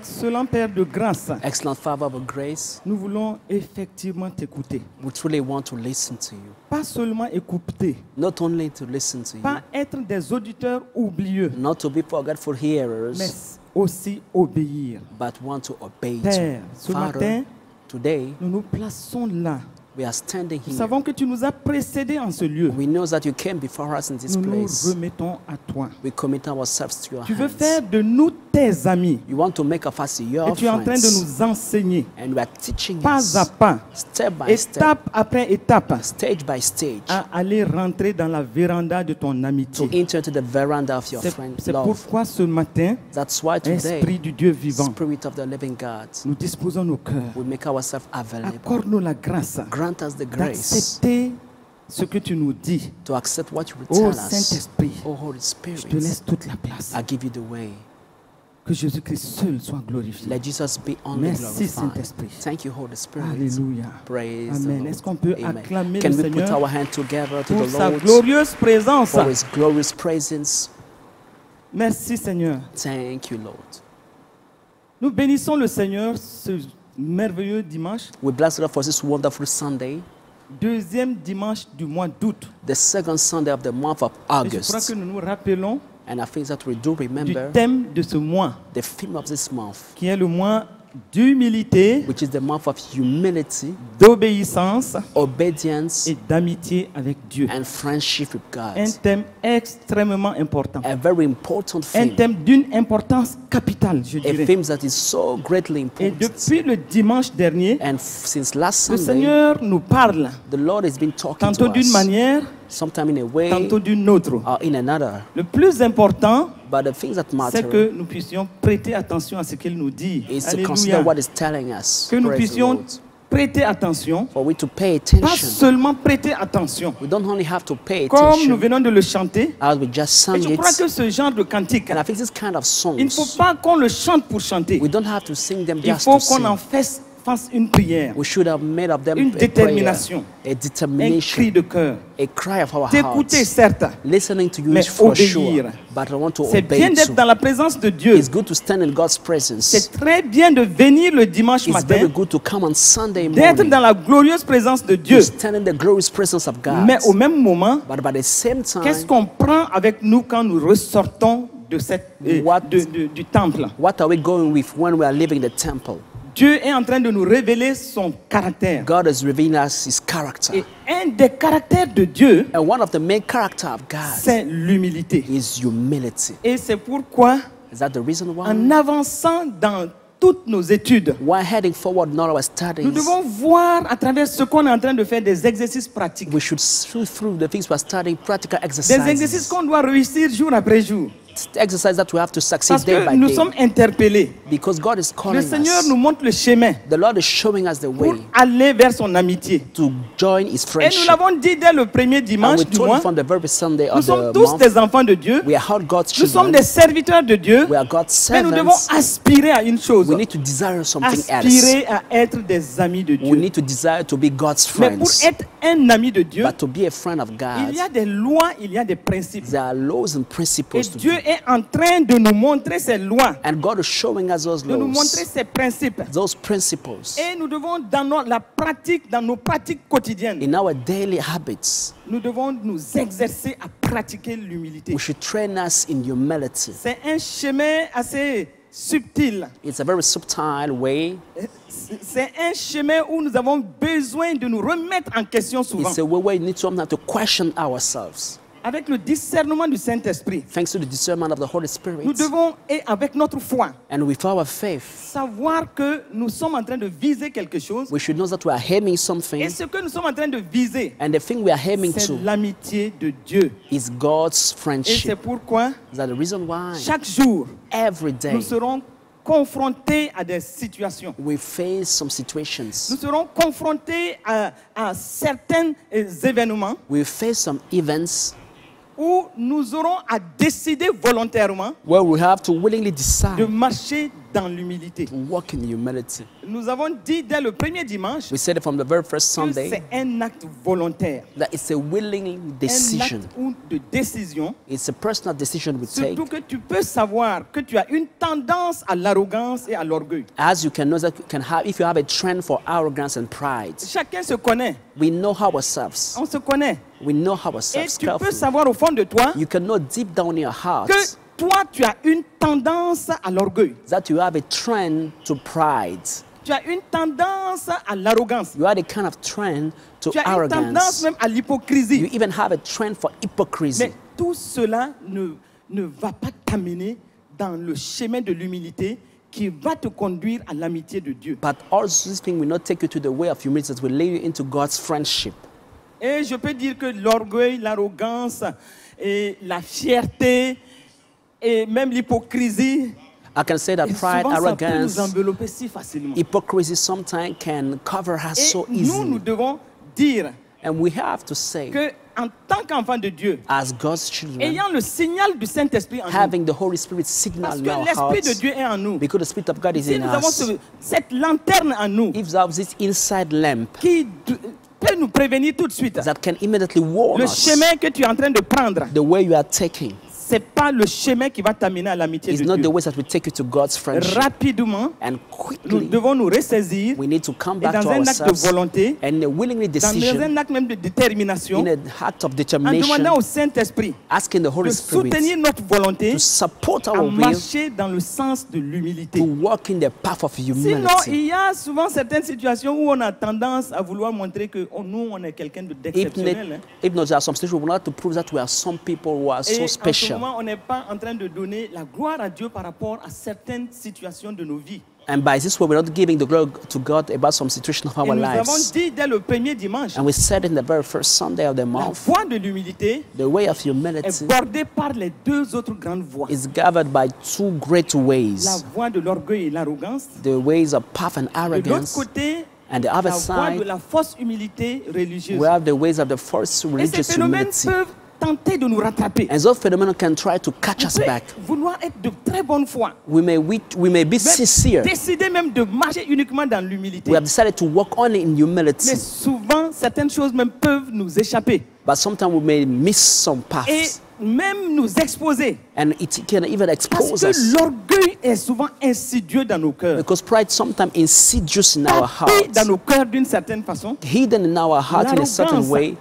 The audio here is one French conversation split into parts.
Excellent Père de grâce, Excellent Father of grace, nous voulons effectivement t'écouter. we truly want to listen to you. Pas seulement écouter, Not only to listen to you, pas être des auditeurs oublieux, not to be forgetful hearers, mais aussi obéir. but want to obey Père, you. ce Father, matin, today nous nous plaçons là. we are standing Nous here. savons que tu nous as précédés en ce lieu. We know that you came before us in this Nous nous place. remettons à toi. We commit ourselves to your Tu veux hands. faire de nous tes amis. You want to make of us your Et tu es en train de friends. nous enseigner, And we are teaching pas à us, pas, step by step, étape après étape, stage by stage, à aller rentrer dans la véranda de ton to amitié. enter into the veranda of your friend C'est love. pourquoi ce matin, That's why today, Esprit du Dieu vivant, Spirit of the living God, nous disposons nos cœurs. we make ourselves available. Accorde-nous la grâce Grant us the grace d'accepter ce que tu nous dis. to accept what you will Oh tell us. Saint-Esprit, Oh Holy je te Spirit, laisse toute la place. I give you the way. Que Jésus-Christ seul soit glorifié. Let Jesus be only Merci glorified. Saint-Esprit. Thank you, Holy Spirit. Alléluia. Praise Amen. the Est-ce qu'on peut Lord. acclamer Can le we put Seigneur our hands together to pour the sa Lord glorieuse présence? for His glorious presence? Merci Seigneur. Thank you, Lord. Nous bénissons le Seigneur ce merveilleux dimanche, We bless the Lord for this wonderful Sunday, deuxième dimanche du mois d'août. the second Sunday of the month of Et je crois August. que nous nous rappelons And I think that we do du remember thème de ce mois, the theme of this month, qui est le mois d'humilité, which is the month of humility, d'obéissance obedience, et d'amitié avec Dieu. and friendship with God. Un thème extrêmement important. A very important Un theme. thème d'une importance capitale, je A dirais. theme that is so greatly Et important. depuis le dimanche dernier, And since last le Sunday, Seigneur nous parle, the Lord has been talking tantôt to d'une us, manière, sometime in a way tantôt d'une autre. or in another. Le plus important, But the things that c'est matter que nous puissions prêter attention à ce qu'il nous dit. is to consider Alléluia. what is telling us. Que nous Praise the puissions Lord. prêter attention, For we to pay pas attention. seulement prêter attention. We don't only have to pay Comme nous attention venons de le chanter, as we just sang et je crois it. que ce genre de cantique, And I think this kind of il ne faut songs, pas qu'on le chante pour chanter. we don't have to sing them Il just faut to qu'on en sing. fasse une prière, We should have made of them une a prayer, détermination, a un determination, cri de cœur. a cry of our T'écouter, hearts. certes, Listening to you mais is for obéir. sure, but I want to c'est bien obey d'être too. dans la présence de Dieu. It's good to stand in God's presence. C'est très bien de venir le dimanche It's very matin, good to come on Sunday d'être morning, dans la glorieuse présence de to Dieu. stand in the glorious presence of God. Mais au même moment, But by the same qu'est-ce time, qu'on prend avec nous quand nous ressortons de du temple? what are we going with when we are leaving the temple? Dieu est en train de nous révéler son caractère. God is revealing us His character. Et un des caractères de Dieu, And one of the main character of God c'est l'humilité. is humility. Et c'est pourquoi, Is that the reason why? en avançant dans toutes nos études, While heading forward in all our nous studies, devons voir à travers ce qu'on est en train de faire des exercices pratiques. we should see through the things we are studying, practical Des exercices exercises. qu'on doit réussir jour après jour. Exercise that we have to succeed Parce day que by nous day. sommes interpellés. Because God is Le calling Seigneur us. nous montre le chemin The Lord is showing us the pour way aller vers son amitié. to join His Et nous friendship. l'avons dit dès le premier And dimanche we du told mois, you from the very Sunday nous of sommes the tous month, des enfants de Dieu. we are how God's Nous sommes children. des serviteurs de Dieu. We are God's Mais nous devons servants. aspirer à une chose. We need to desire something else. Aspirer à être des amis de We Dieu. need to desire to be God's Mais pour friends. être un ami de Dieu, But to be a friend of il God, y a des lois, il y a des principes. there are laws and Et principles to Dieu do. est en train de nous montrer ces lois, And God is showing us those de nous montrer laws, ces principes. those principles. Et nous devons, dans nos pratiques quotidiennes, In our daily habits, nous devons nous exercer à pratiquer l'humilité. we should train us in humility. C'est un chemin assez subtil. It's a very subtle way. C'est un chemin où nous avons besoin de nous remettre en question souvent. It's a way where we need sometimes to question ourselves. Avec le discernement du Saint-Esprit, Thanks to the discernment of the Holy nous Spirit devons, et avec notre foi, and with our faith, savoir que nous sommes en train de viser quelque chose. we should know that we are aiming Et something, ce que nous sommes en train de viser, and the thing we are aiming c'est to l'amitié de Dieu. is God's Et c'est friendship. pourquoi, Is that the reason why chaque jour, every day nous serons confrontés à des situations. we face some Nous situations, serons confrontés à certains événements we face some events où nous aurons à décider volontairement where we have to willingly de decide marcher dans l'humilité. to walk in humility. Nous avons dit dès le premier dimanche We said it from the very first que Sunday c'est un acte volontaire, that it's a willing un decision. acte de décision. It's a personal decision we take. Surtout que tu peux savoir que tu as une tendance à l'arrogance et à l'orgueil. As you can know that you can have, if you have a trend for arrogance and pride, Chacun se connaît, we know ourselves. on se connaît. We know Et ourselves tu peux carefully. savoir au fond de toi You can know deep down in your heart que toi, tu as une tendance à l'orgueil. that you have a trend to pride. Tu as une tendance à l'arrogance. You have a kind of trend to Tu as une tendance arrogance. même à l'hypocrisie. You even have a trend for hypocrisy. Mais tout cela ne va pas t'amener dans le chemin de l'humilité qui va te conduire à l'amitié de Dieu. But all these things will not take you to the way of humility, that will lead you into God's friendship. Et je peux dire que l'orgueil, l'arrogance et la fierté et même l'hypocrisie, I can say that et pride, souvent ça peut nous arrogance, envelopper si facilement. hypocrisy sometimes can cover us Et so nous easily. devons dire And we have to say, que en tant qu'enfant de Dieu, as God's children, ayant le signal du Saint-Esprit en nous, having the Holy Spirit parce signal in que our l'Esprit de hearts, Dieu est en nous, because the Spirit of God is si in nous avons us, cette lanterne en nous if there was this inside lamp qui peut nous prévenir tout de suite, that can immediately warn le us chemin que tu es en train de prendre, the way you are taking, c'est pas le chemin qui va t'amener à l'amitié is de not Dieu. the way that will take you to God's friendship. Rapidement, And nous quickly, devons nous ressaisir we need to come et back dans to un acte de ourselves volonté, and a willingly dans decision, un acte même de détermination, in an act of en determination, demandant au Saint-Esprit asking the de Holy soutenir Spirit notre volonté to support à our will marcher dans le sens de l'humilité. to walk in the path of Sinon, humility. il y a souvent certaines situations où on a tendance à vouloir montrer que nous, on est quelqu'un d'exceptionnel. If not, there are some situations we would like to prove that we are some people who are Et so en ce special. moment, on n'est pas en train de donner la gloire à Dieu par rapport à certaines situations de nos vies. And by this way, we're not giving the glory to God about some situation of Et our nous avons lives. dit dès le premier dimanche, And we said in the very first Sunday of the la month, voie de l'humilité the way of est humility bordée par les deux autres grandes voies. is governed by two great La ways. voie de l'orgueil et l'arrogance. The ways of path and De l'autre arrogance, côté, and the la other voie de side, la fausse humilité religieuse. we have the ways of the false Et ces religious phénomènes humility. peuvent tenter de nous rattraper. And those phenomena can try to catch us On peut back. vouloir être de très bonne foi. We may be Même sincere. décider même de marcher uniquement dans l'humilité. We have decided to walk on in Mais humility, souvent, certaines choses même peuvent nous échapper but sometimes we may miss some et paths, même nous exposer. and it can even Parce expose que us. l'orgueil est souvent insidieux dans nos cœurs. Because pride sometimes insidious in our Tapé hearts, dans nos cœurs d'une certaine façon. hidden in our heart in a certain L'arrogance, way,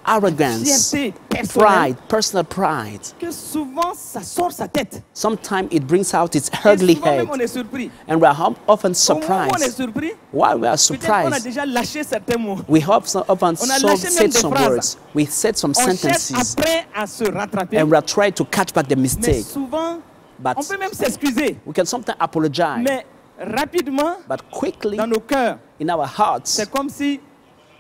arrogance, Fierté personnelle. pride, personal pride. Que souvent, ça sort sa tête. Sometimes it brings out its Et ugly souvent même, head, on est surpris. and we are often Au moment où on est surprised. surpris, Why we are peut-être qu'on a surprised? déjà lâché certains mots. We have often On a lâché même said des some phrases. words. We said some On cherche sentences, après à se rattraper. and we are trying to catch back the Mais mistake. souvent, But on peut même s'excuser. we can sometimes apologize. Mais rapidement, But quickly, dans nos cœurs, in our hearts, c'est comme si,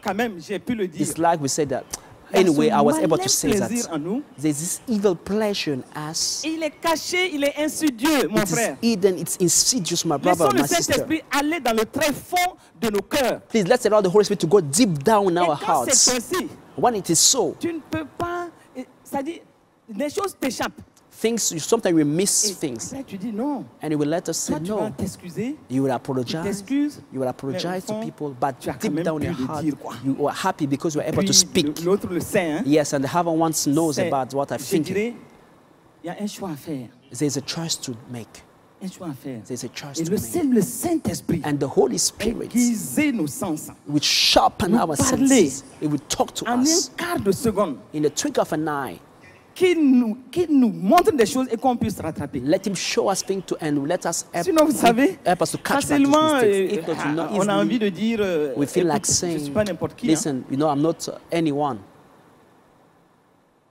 quand même, j'ai pu le dire. it's like we said that. Il y a Anyway, ce I was able malin to say that. plaisir en nous. There's this evil pleasure in us. Il est caché, il est insidieux, mon It is frère. hidden, it's insidious, my brother Laissons or le my sister. Saint-Esprit aller dans le très fond de nos cœurs. Please, let's allow the Holy Spirit to go deep down in Et our quand c'est hearts. ainsi, When it is so, tu ne peux pas... C'est-à-dire, les choses t'échappent. sometimes we miss Et things. après, tu dis non. And He will let us say Toi, tu vas no. t'excuser. You will Tu apologize. t'excuses. You will apologize to fond, people, but tu as quand deep même down in pu your le heart, dire, quoi. you are happy because you are able to Puis, speak. l'autre le sait. Hein? Yes, and the other one knows C'est- about what I'm je thinking. dirais, il y a un choix à faire. There's a choice to make. Un choix à faire. There's a choice Et to le, make. c'est le Saint-Esprit And the Holy qui Spirit aiguiser nos sens. will sharpen Nous our parler. senses. It will talk to En un us quart de seconde, in the twinkle of an eye. qui nous montre des choses et qu'on puisse rattraper. Let Him show us things to and let us Sinon, vous savez, help us to catch back facilement, those mistakes. If not, you know, on a envie easily, de dire, we feel like écoute, je ne suis saying, pas n'importe qui. Hein. listen, you know, I'm not anyone.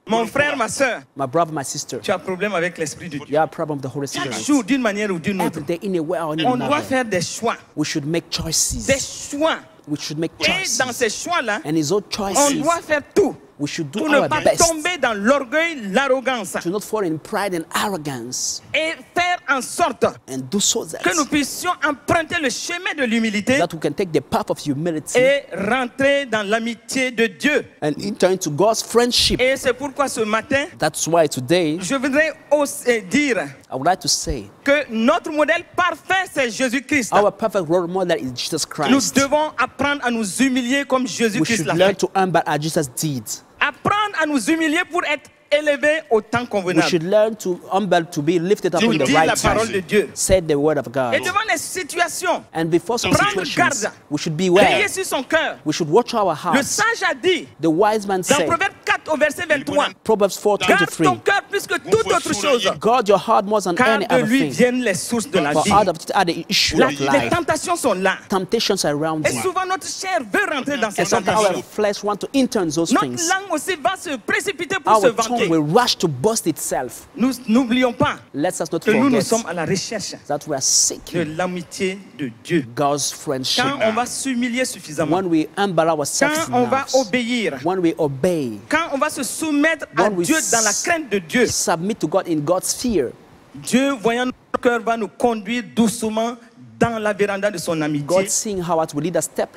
Mon frère, ma soeur, My brother, my sister, tu as un problème avec l'Esprit de Dieu. you have a problem with the Holy Chaque Spirit. jour, d'une manière ou d'une autre, Every day, in a way or in on doit another, faire des choix. we should make Des choices. choix. We should make Et dans choices. ces choix-là, And His own on choices, doit faire tout we should do pour ne our pas best tomber dans l'orgueil, l'arrogance to not fall in pride and arrogance, et faire en sorte and do so que nous that, puissions emprunter le chemin de l'humilité that we can take the path of humility et rentrer dans l'amitié de Dieu. and enter into God's friendship. Et c'est pourquoi ce matin, That's why today je voudrais aussi dire I would like to say que notre modèle parfait, c'est Jésus-Christ. our perfect role model is Jesus Nous Christ. devons apprendre à nous humilier comme We Jésus-Christ should l'a learn fait. to humble as Jesus did. Apprendre à nous humilier pour être élevés au temps We convenable. should learn to humble, to be lifted up Nous in the dit la right parole time. de Dieu. Said the word of God. Et devant les situations, And before some prendre situations, garde. we should beware. veiller sur son cœur. We should watch our Le hearts. sage a dit, The wise man dans said, Proverbe 4 au verset 23, Proverbs garde ton 4:23, cœur plus que toute autre chose, guard your heart more than car any de other lui thing. viennent les sources de la For vie. out of it are the issue of Les life. tentations sont là. Temptations around Et you. souvent notre chair veut rentrer dans ces And sometimes tentations. our flesh want to enter in those Notre things. langue aussi va se précipiter pour se Our tongue vanter. will rush to burst itself. Nous n'oublions pas Let us not que nous forget sommes à la recherche that we are de seeking l'amitié de Dieu. God's friendship. Quand on va s'humilier suffisamment, When we humble ourselves quand on va enough, obéir, when we obey, quand on va se soumettre à When we Dieu dans la crainte de Dieu, submit to God in God's fear, Dieu, voyant notre cœur, va nous conduire doucement dans la véranda de son amitié. God seeing how it will lead us step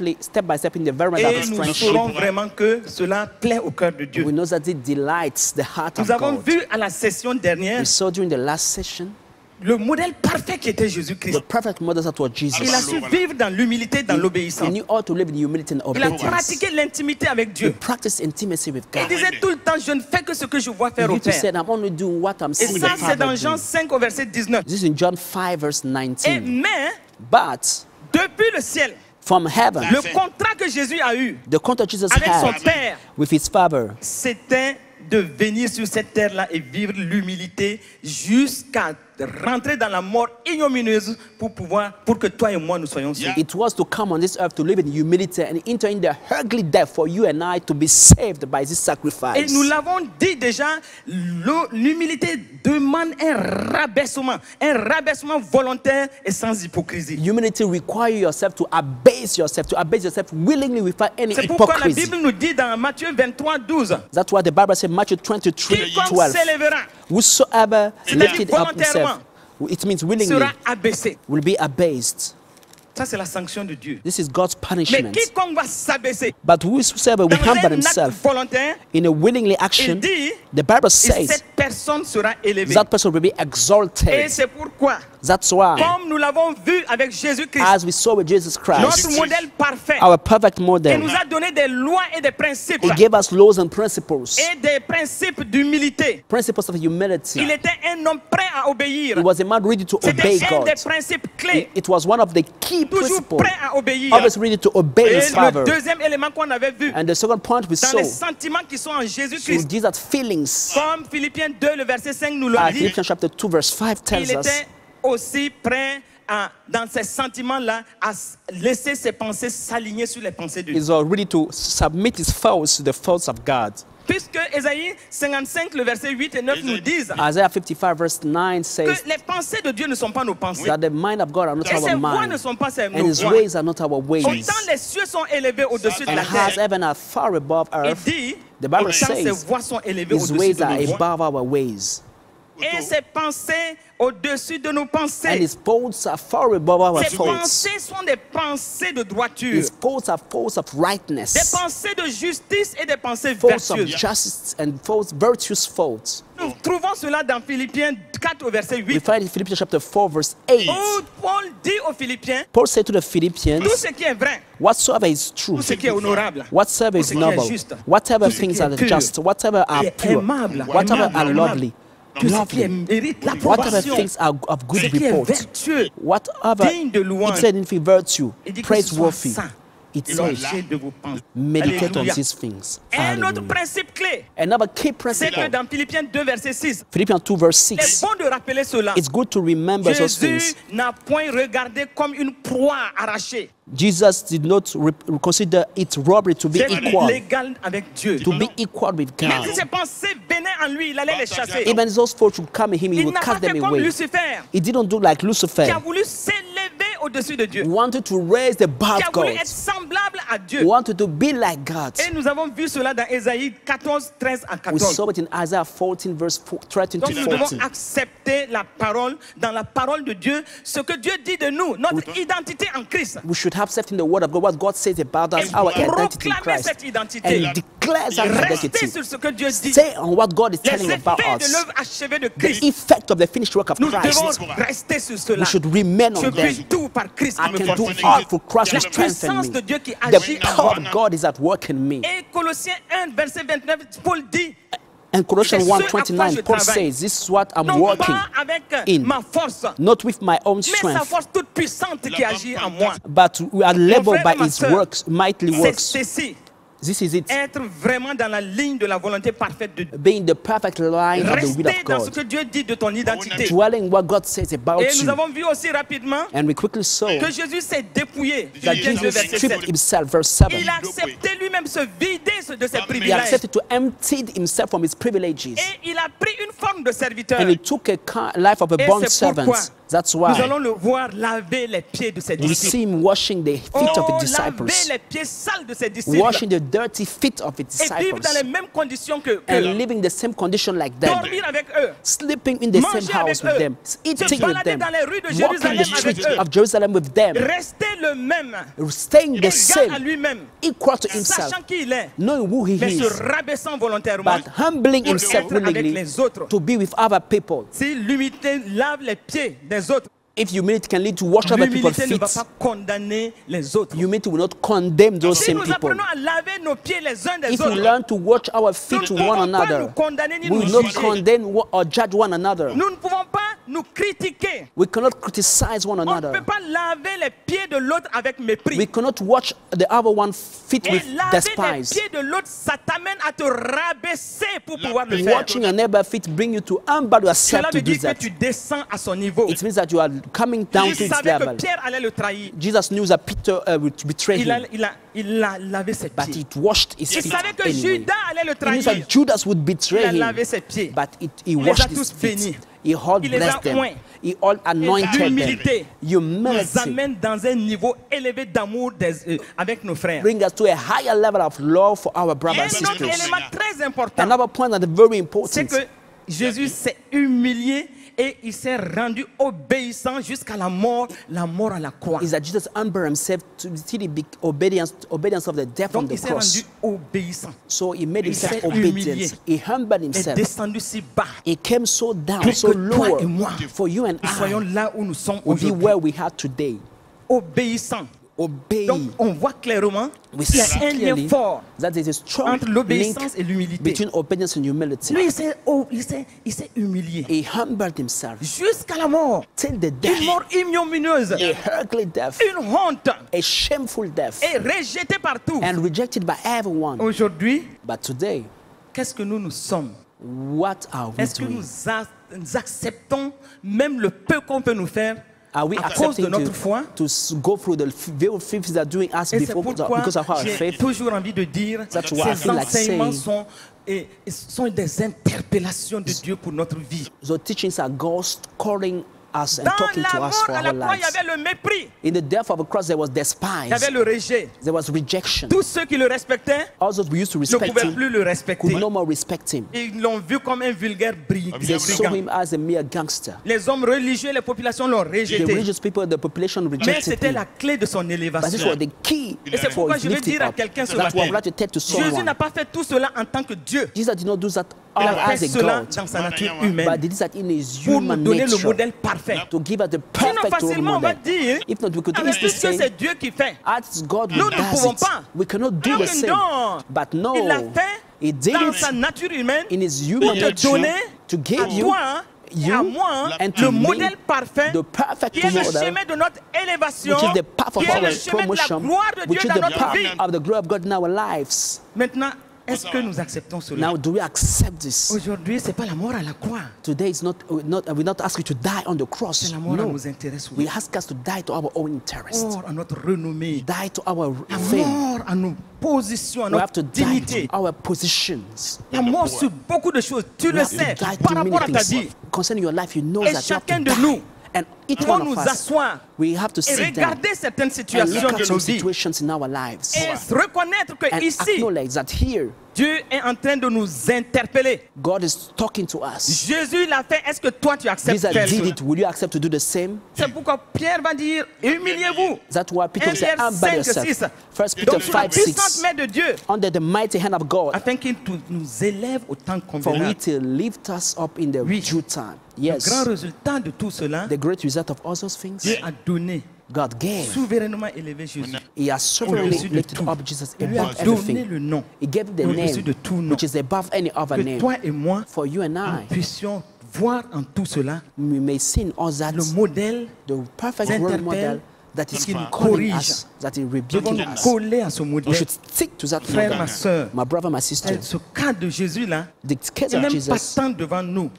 by step in the veranda of Et His nous friendship. saurons vraiment que cela plaît au cœur de Dieu. We know that it delights the heart of Nous avons God. vu à la session dernière We saw during the last session le modèle parfait qui était Jésus-Christ. the perfect models that were Jesus. Il a su vivre dans l'humilité, dans He l'obéissance. knew how to live in humility and Il a obedience. pratiqué l'intimité avec He Dieu. practiced intimacy with Il God. disait tout le temps, je ne fais que ce que je vois He faire au used to say, Père. I'm only doing what I'm Et seeing the ça, c'est dans Father Jean do. 5 au verset 19. This is in John 5 verse Et 19. mais, But depuis le ciel, from heaven, le contrat que Jésus a eu the contract Jesus avec son had Père, with His Father c'était de venir sur cette terre-là et vivre l'humilité jusqu'à rentrer dans la mort ignominieuse pour que toi et moi nous soyons sauvés. It was to come on this earth to live in humility and enter in the ugly death for you and I to be saved by this Et sacrifice. nous l'avons dit déjà, l'humilité demande un rabaissement volontaire et sans hypocrisie. Humility requires yourself to abase yourself willingly without any C'est pourquoi la hypocrisy. Bible nous dit dans Matthieu 23, 12, That's why the Bible said, Matthew 23, quiconque 12, s'élèvera whosoever C'est-à-dire lifted up volontairement himself, it means willingly, sera abaissé. will be abased. Ça, c'est la sanction de Dieu. This is God's Mais punishment. quiconque va s'abaisser But whosoever will dans humble un acte himself volontaire, in a willingly il action, dit, the Bible et says cette personne sera élevée. that person will be Et exalted. c'est pourquoi, That's why, comme nous l'avons vu avec Jésus-Christ, as we saw with Jesus Christ, notre modèle parfait, our perfect il model, nous a donné des lois et des principes, He gave us laws and principles, et des principes d'humilité. principles of humility. Il était un homme prêt à obéir. He was a man ready to obey C'était un God. des principes clés. It was one of the key Toujours principles, prêt à obéir. always ready to obey Et His le Father. deuxième élément qu'on avait vu, And the second point we dans saw, les sentiments qui sont en so Jésus-Christ, these are feelings. comme Philippiens 2, le verset 5 nous le dit, Philippians chapter 2 verse 5 il tells us était aussi prêt dans ces sentiments-là à laisser ses pensées s'aligner sur les pensées de Dieu. he's ready to submit his thoughts to the thoughts of God. Puisque Ésaïe 55, le verset 8 et 9 nous disent Isaiah 55 verse 9 que says les pensées de Dieu ne sont pas nos pensées. that the mind of God are not Et ses our voies ne mind, sont pas and nos His voies. ways are not our ways. Autant les cieux sont élevés au-dessus de And la as terre. heaven are far above Il earth, dit, the Bible autant ses says voies sont élevées His au-dessus ways de are nos voies. above our ways, Et ses pensées au-dessus de nos and pensées. His thoughts are far above our Ses thoughts. pensées sont des pensées de droiture, His thoughts are thoughts of des rightness, pensées de justice et des pensées thoughts of vertueuses. justice, and thoughts, virtuous thoughts. Nous trouvons cela dans Philippiens 4 au verset We 8, find in Philippians chapter 4 verse 8. où Paul dit aux Philippiens, Paul said to the Philippians, tout ce qui est vrai, whatsoever is true, tout ce qui est honorable, whatsoever tout is ce qui est noble, juste, whatever tout ce qui things est are pur, just, whatever qui are est pure, aimable, whatever aimable, are aimable, lovely, tout ce qui lovely, mérite whatever l'approbation, things are of ce good qui est report, vertueux, whatever digne de louange. it said in virtue, Il dit que ce soit praiseworthy, ça, it says, l'objet de vos pensées. meditate on Alléluia. these things. Un autre Hallelujah. principe clé, Another key c'est que principle, dans Philippiens 2, verset 6, Philippians 2 verse c'est 6, bon de rappeler cela. it's good to remember those Jésus things. n'a point regardé comme une proie arrachée. Jesus did not consider it robbery to be C'est equal, l'égal avec Dieu. to be equal with Même God. si ses pensées venaient en lui, il allait les chasser. Even those thoughts would come in him, he Il would n'a pas cast fait them comme away. Lucifer, He didn't do like qui a Lucifer. voulu s'élever au-dessus de Dieu, He wanted to raise the bar qui a of voulu God. être semblable à He Dieu. wanted to be like God. Et nous avons vu cela dans Ésaïe 14, 13 à We 14. saw it in Isaiah 14 verse 13 Donc to nous devons 14. accepter la parole, dans la parole de Dieu, ce que Dieu dit de nous, notre identité en Christ. We should have accepted the word of God, what God says about us, Et our identity in proclamer Christ, cette identité. and declares our Restez identity. sur ce que Dieu dit. Stay on what God is Les telling about effets de us. l'œuvre achevée de The Christ. effect of the finished work of Nous devons Christ. rester sur cela. We should remain Je on puis them. tout par Christ I qui me can do fortifie. all through Christ who La strengthens puissance de me. Dieu qui The agit en power moi. of God is at work in me. Et Colossiens 1, verset 29, Paul dit, And Colossians C'est ce à quoi 1:29, je Paul travaille. says, this is what I'm non working pas avec in, ma force, not with my own mais sa strength, force toute puissante qui agit en moi. but we are leveled frère by et ma his sœur, works, mighty C'est works. ceci, This is it, être vraiment dans la ligne de la volonté parfaite de Dieu. being the perfect line of the will Rester of dans ce God, que Dieu dit de ton identité. dwelling what God says about Et nous you. avons vu aussi rapidement And we quickly saw que Jésus s'est dépouillé. that Philippiens 2, Jesus verset stripped 7. himself, verse 7. Il a accepté lui-même se vider de ses He privilèges. accepted to empty himself from his privileges. Et il a pris une forme de serviteur. And he took a life of a Et bond c'est pourquoi servant. That's nous why allons le voir laver les pieds de ses we disciples. see him washing the feet of Oh, his laver disciples, les pieds sales de ses disciples. washing the dirty feet of his Et vivre disciples, dans les mêmes conditions que and eux. living the same condition like them, Dormir avec eux. sleeping in the same Manger house avec with eux. them, Se eating with balader them, dans les rues de walking the Jérusalem streets avec eux. of Jerusalem with them, Rester le même. staying the Égal à same, lui-même. equal to himself, Sachant qui il est. knowing who he Mais se is, rabaissant volontairement. but humbling himself être avec willingly les autres. to be with other people. Si l'humilité lave les pieds des autres, If humility can lead to wash other people's l'humilité ne va feet, pas condamner les autres. humility will not condemn those Si same nous people. apprenons à laver nos pieds les uns des If we autres, learn to watch our nous feet ne to pouvons one pas nous another, condamner ni we nous will not juger. condemn or judge one another. Nous ne pouvons pas nous critiquer. We cannot criticize one On ne peut another. pas laver les pieds de l'autre avec mépris. We cannot watch the other one feet Et with laver les despise. pieds de l'autre, ça t'amène à te rabaisser pour pouvoir le faire. Watching a neighbor feet bring you to humble yourself Cela to veut do dire que that. tu descends à son niveau. It means that you are coming down Il to its savait que level. Pierre allait le trahir. Jesus knew that Peter would betray Il a, him, il a, il a lavé ses but pieds. it washed his Il feet savait que anyway. Judas allait le It means trahir. that Judas would Il betray a him, lavé ses pieds. but he les a washed his tous feet. bénis. He all Il les a blessed them. oints. He all anointed them. L'humilité nous Humility amène dans un niveau élevé d'amour avec nos frères. bring us to a higher level of love for our Et brothers and un autre sisters. élément très important, Another point that is very c'est important que Jésus s'est humilié et il s'est rendu obéissant jusqu'à la mort à la croix. is that Jesus humbled himself to till he be obedience of the death on Donc the il s'est cross. rendu obéissant. So he made Il himself s'est humilié. obedient. He humbled Il est himself. descendu si bas. He came so down, Pour so que toi lower et moi, for you and nous soyons I là où nous sommes will be aujourd'hui. where we are today. Obéissant. Obey. Donc on voit clairement We qu'il y a see un lien clearly fort that there is a strong entre link l'obéissance et l'humilité. between obedience and humility. Lui, il s'est humilié He humbled himself jusqu'à la mort. till the Une death, mort ignominieuse, a ugly death, une honte, a shameful death, et rejeté partout. and rejected by everyone. Aujourd'hui, But today, qu'est-ce que nous sommes? what are we Est-ce que doing? nous acceptons même le peu qu'on peut nous faire Are we à cause de accepting notre foi? to go through the very things that are doing us Et c'est before pourquoi because of our j'ai faith? toujours envie de dire That's why I ces feel like enseignements saying- sont des interpellations de Dieu pour notre vie. The teachings are God calling us and Dans talking to la us mort for à la our croix, il y lives. avait le mépris, In the death of the cross, there was il y despise, avait le rejet. there was rejection. Tous ceux qui le respectaient All those we used to ne respect pouvaient him plus le respecter. could no more respect him. Ils l'ont vu comme un vulgaire They saw brigand. him as a mere gangster. Les hommes religieux, les populations l'ont The rejeté. religious people, the population Mais rejected c'était him. la clé de son But this élévation. was the key Et c'est for pourquoi his je veux lifting dire à up. quelqu'un ce That's what I matin. would like to tell to Jésus someone. n'a pas fait tout cela en tant que Dieu. Jesus did not do that Il a as fait a cela God, dans sa nature but humaine he did that in his pour nous human donner le nature modèle parfait. to give us the Sinon, perfect role facilement, on va model. dire, If not, we could avec easily Dieu, say, c'est Dieu qui fait. as God Nous who ne does pouvons it. pas. We cannot do Alors the que same. non, But no, il l'a fait he did dans it sa nature humaine in his pour human te nature donner to à give you, toi et à you, moi and le to me modèle parfait the perfect qui est le model, chemin de notre élévation, which is the path qui of est our le chemin de la promotion, gloire de which Dieu is dans the notre vie. path of the glory of God in our lives. Maintenant, est-ce que nous acceptons cela? Now, do we accept this? Aujourd'hui, ce n'est pas la mort à la croix. Today is we not ask you to die on the cross. C'est la mort à No, nos intérêts. we ask us to die to our own interest, Mort à notre renommée. die to our La fame. mort à nos positions, à We have notre to die dignité. to our positions. La mort sur beaucoup de choses. Tu We le have to sais die par to many rapport à ta things. vie. Concerning your life, you know Et that you have to chacun de die. nous, And each devons one of nous us, asseoir we have to et sit down regarder certaines and situations look de at some nos vies situations in our lives et reconnaître que and ici, acknowledge that here Dieu est en train de nous interpeller. God is talking to us. Jésus l'a fait, est-ce que toi tu acceptes Jesus faire did cela? it. Will you accept to do the same? C'est pourquoi Pierre va dire, humiliez-vous. That's why Peter said, Pierre humble 5, yourself. 6. First Peter Donc, sous la 5, puissante 6. main de Dieu, Under the mighty hand of God, afin qu'il nous élève au temps for we convenable. to lift us up in the Oui. due time. Le grand Yes. résultat de tout cela, The great result of all those things, Dieu a donné, God gave. souverainement élevé Jésus. He has sovereignly Au-dessus de lifted tout. up Jesus Il lui a above donné everything. le nom He gave the au-dessus de name tout nom. which is above any other Que name. toi et moi, For you and nous I, puissions voir en tout cela we may see in us that le modèle. the perfect nous role interpelle, model that is qui nous calling corrige. us, that is Devons rebuking nous us. coller à ce We modèle. should stick to that Frère, ma model. soeur, My brother, my sister, ce cas de Jésus-là, the case n'est of même pas Jesus, tant devant nous.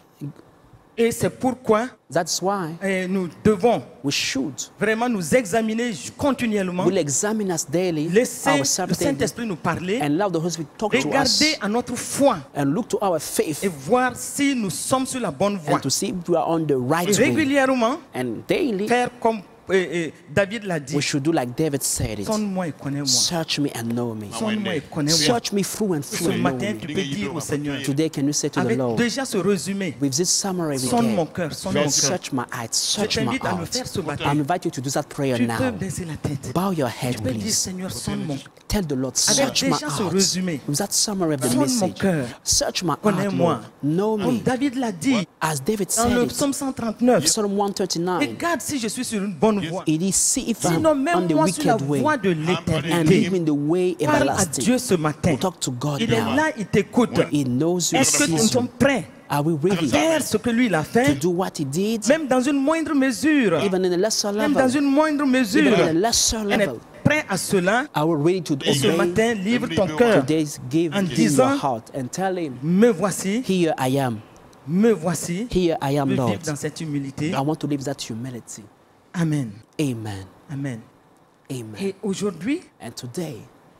Et c'est pourquoi that's why nous devons we should vraiment nous examiner continuellement, will examine us daily, laisser le ourselves daily, Saint-Esprit nous parler, and allow the Holy Spirit talk to us, regarder à notre foi and look to our faith, et voir si nous sommes sur la bonne voie. and to see if we are on the right Et way. régulièrement, And daily, faire comme David l'a dit, we should do like David said it. sonne-moi et connais-moi. Search me and know me. Sonne-moi et connais-moi. Search me through and through Ce and know matin, me. tu peux dire au Seigneur, Today, can you say to the avec Lord, déjà ce résumé, with this summary we sonne mon gave, cœur, sonne mon cœur. search my eyes, search my t'invite à le faire heart. ce matin. I invite you to do that prayer Tu peux now. baisser la tête. Bow your head, Tu peux dire, please. Seigneur, sonne mon cœur. Tell the Lord, Avec search my déjà ce heart. résumé, With that summary of the sonne mon message, cœur. search my heart, Connais-moi. Lord. Know Comme me. David l'a dit As David dans said le it, psaume 139. Psalm 139, Regarde si je suis sur une bonne voie. it is see if I'm Sinon, on même the moi sur la wicked way voie de and l'éternité. live in the way Parle à everlasting. Dieu ce matin. Talk to God Il est now. là, il t'écoute. He knows you, Est-ce que nous sees sommes you. prêts Are we ready à faire ce que lui il a to fait, do what he did, même dans une moindre mesure, even in a lesser même dans level? une moindre mesure? Even in a lesser On est level. prêt à cela. Are we ready to Et ce obey? matin, livre ton cœur. Today, give en him disant, your heart and tell him, Me voici, here I am. me voici. Here I Je am, veux Lord. vivre dans cette humilité. I want to live that humility. Amen. Amen. Amen. Amen. Et aujourd'hui, And today,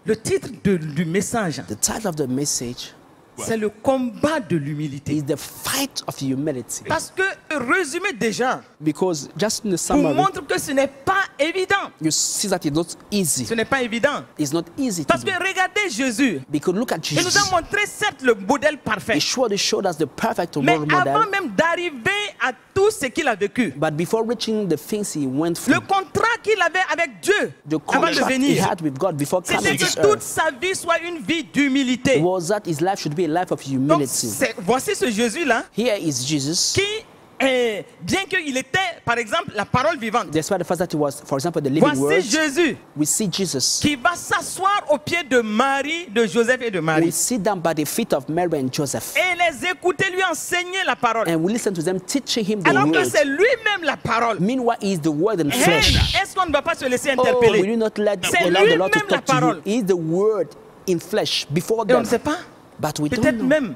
le titre du message, the title of the message c'est le combat de l'humilité. is the fight of humility. Parce que résumé déjà, Because just in the pour summary, montre que ce n'est pas évident. you see that it's not easy. Ce n'est pas évident. It's not easy to Parce que do. regardez Jésus. Because look at Il nous Jesus. a montré certes le modèle parfait. He surely showed us the perfect Mais role avant model. même d'arriver à tout ce qu'il a vécu, But before reaching the things he went le through, contrat qu'il avait avec Dieu the avant de contract he venir, had with God before coming c'était to que this toute earth sa vie soit une vie d'humilité. was that his life should be a life of Donc, humility. voici ce Jésus-là Here is Jesus. qui, bien qu'il était, par exemple, la parole vivante. Despite the fact that he was, for example, the living Voici word, Jésus we see Jesus. qui va s'asseoir aux pieds de Marie, de Joseph et de We Marie. sit down by the feet of Mary and Joseph. Et les écouter lui enseigner la parole. And we listen to them teaching him the Alors que word. c'est lui-même la parole. Meanwhile, he is the word in Hey, flesh. est-ce qu'on ne va pas se laisser Oh, will interpeller? you not C'est allow the Lord to lui-même la talk to you? parole. He is the word in flesh before Et on them. ne sait pas. But we Peut-être don't know. même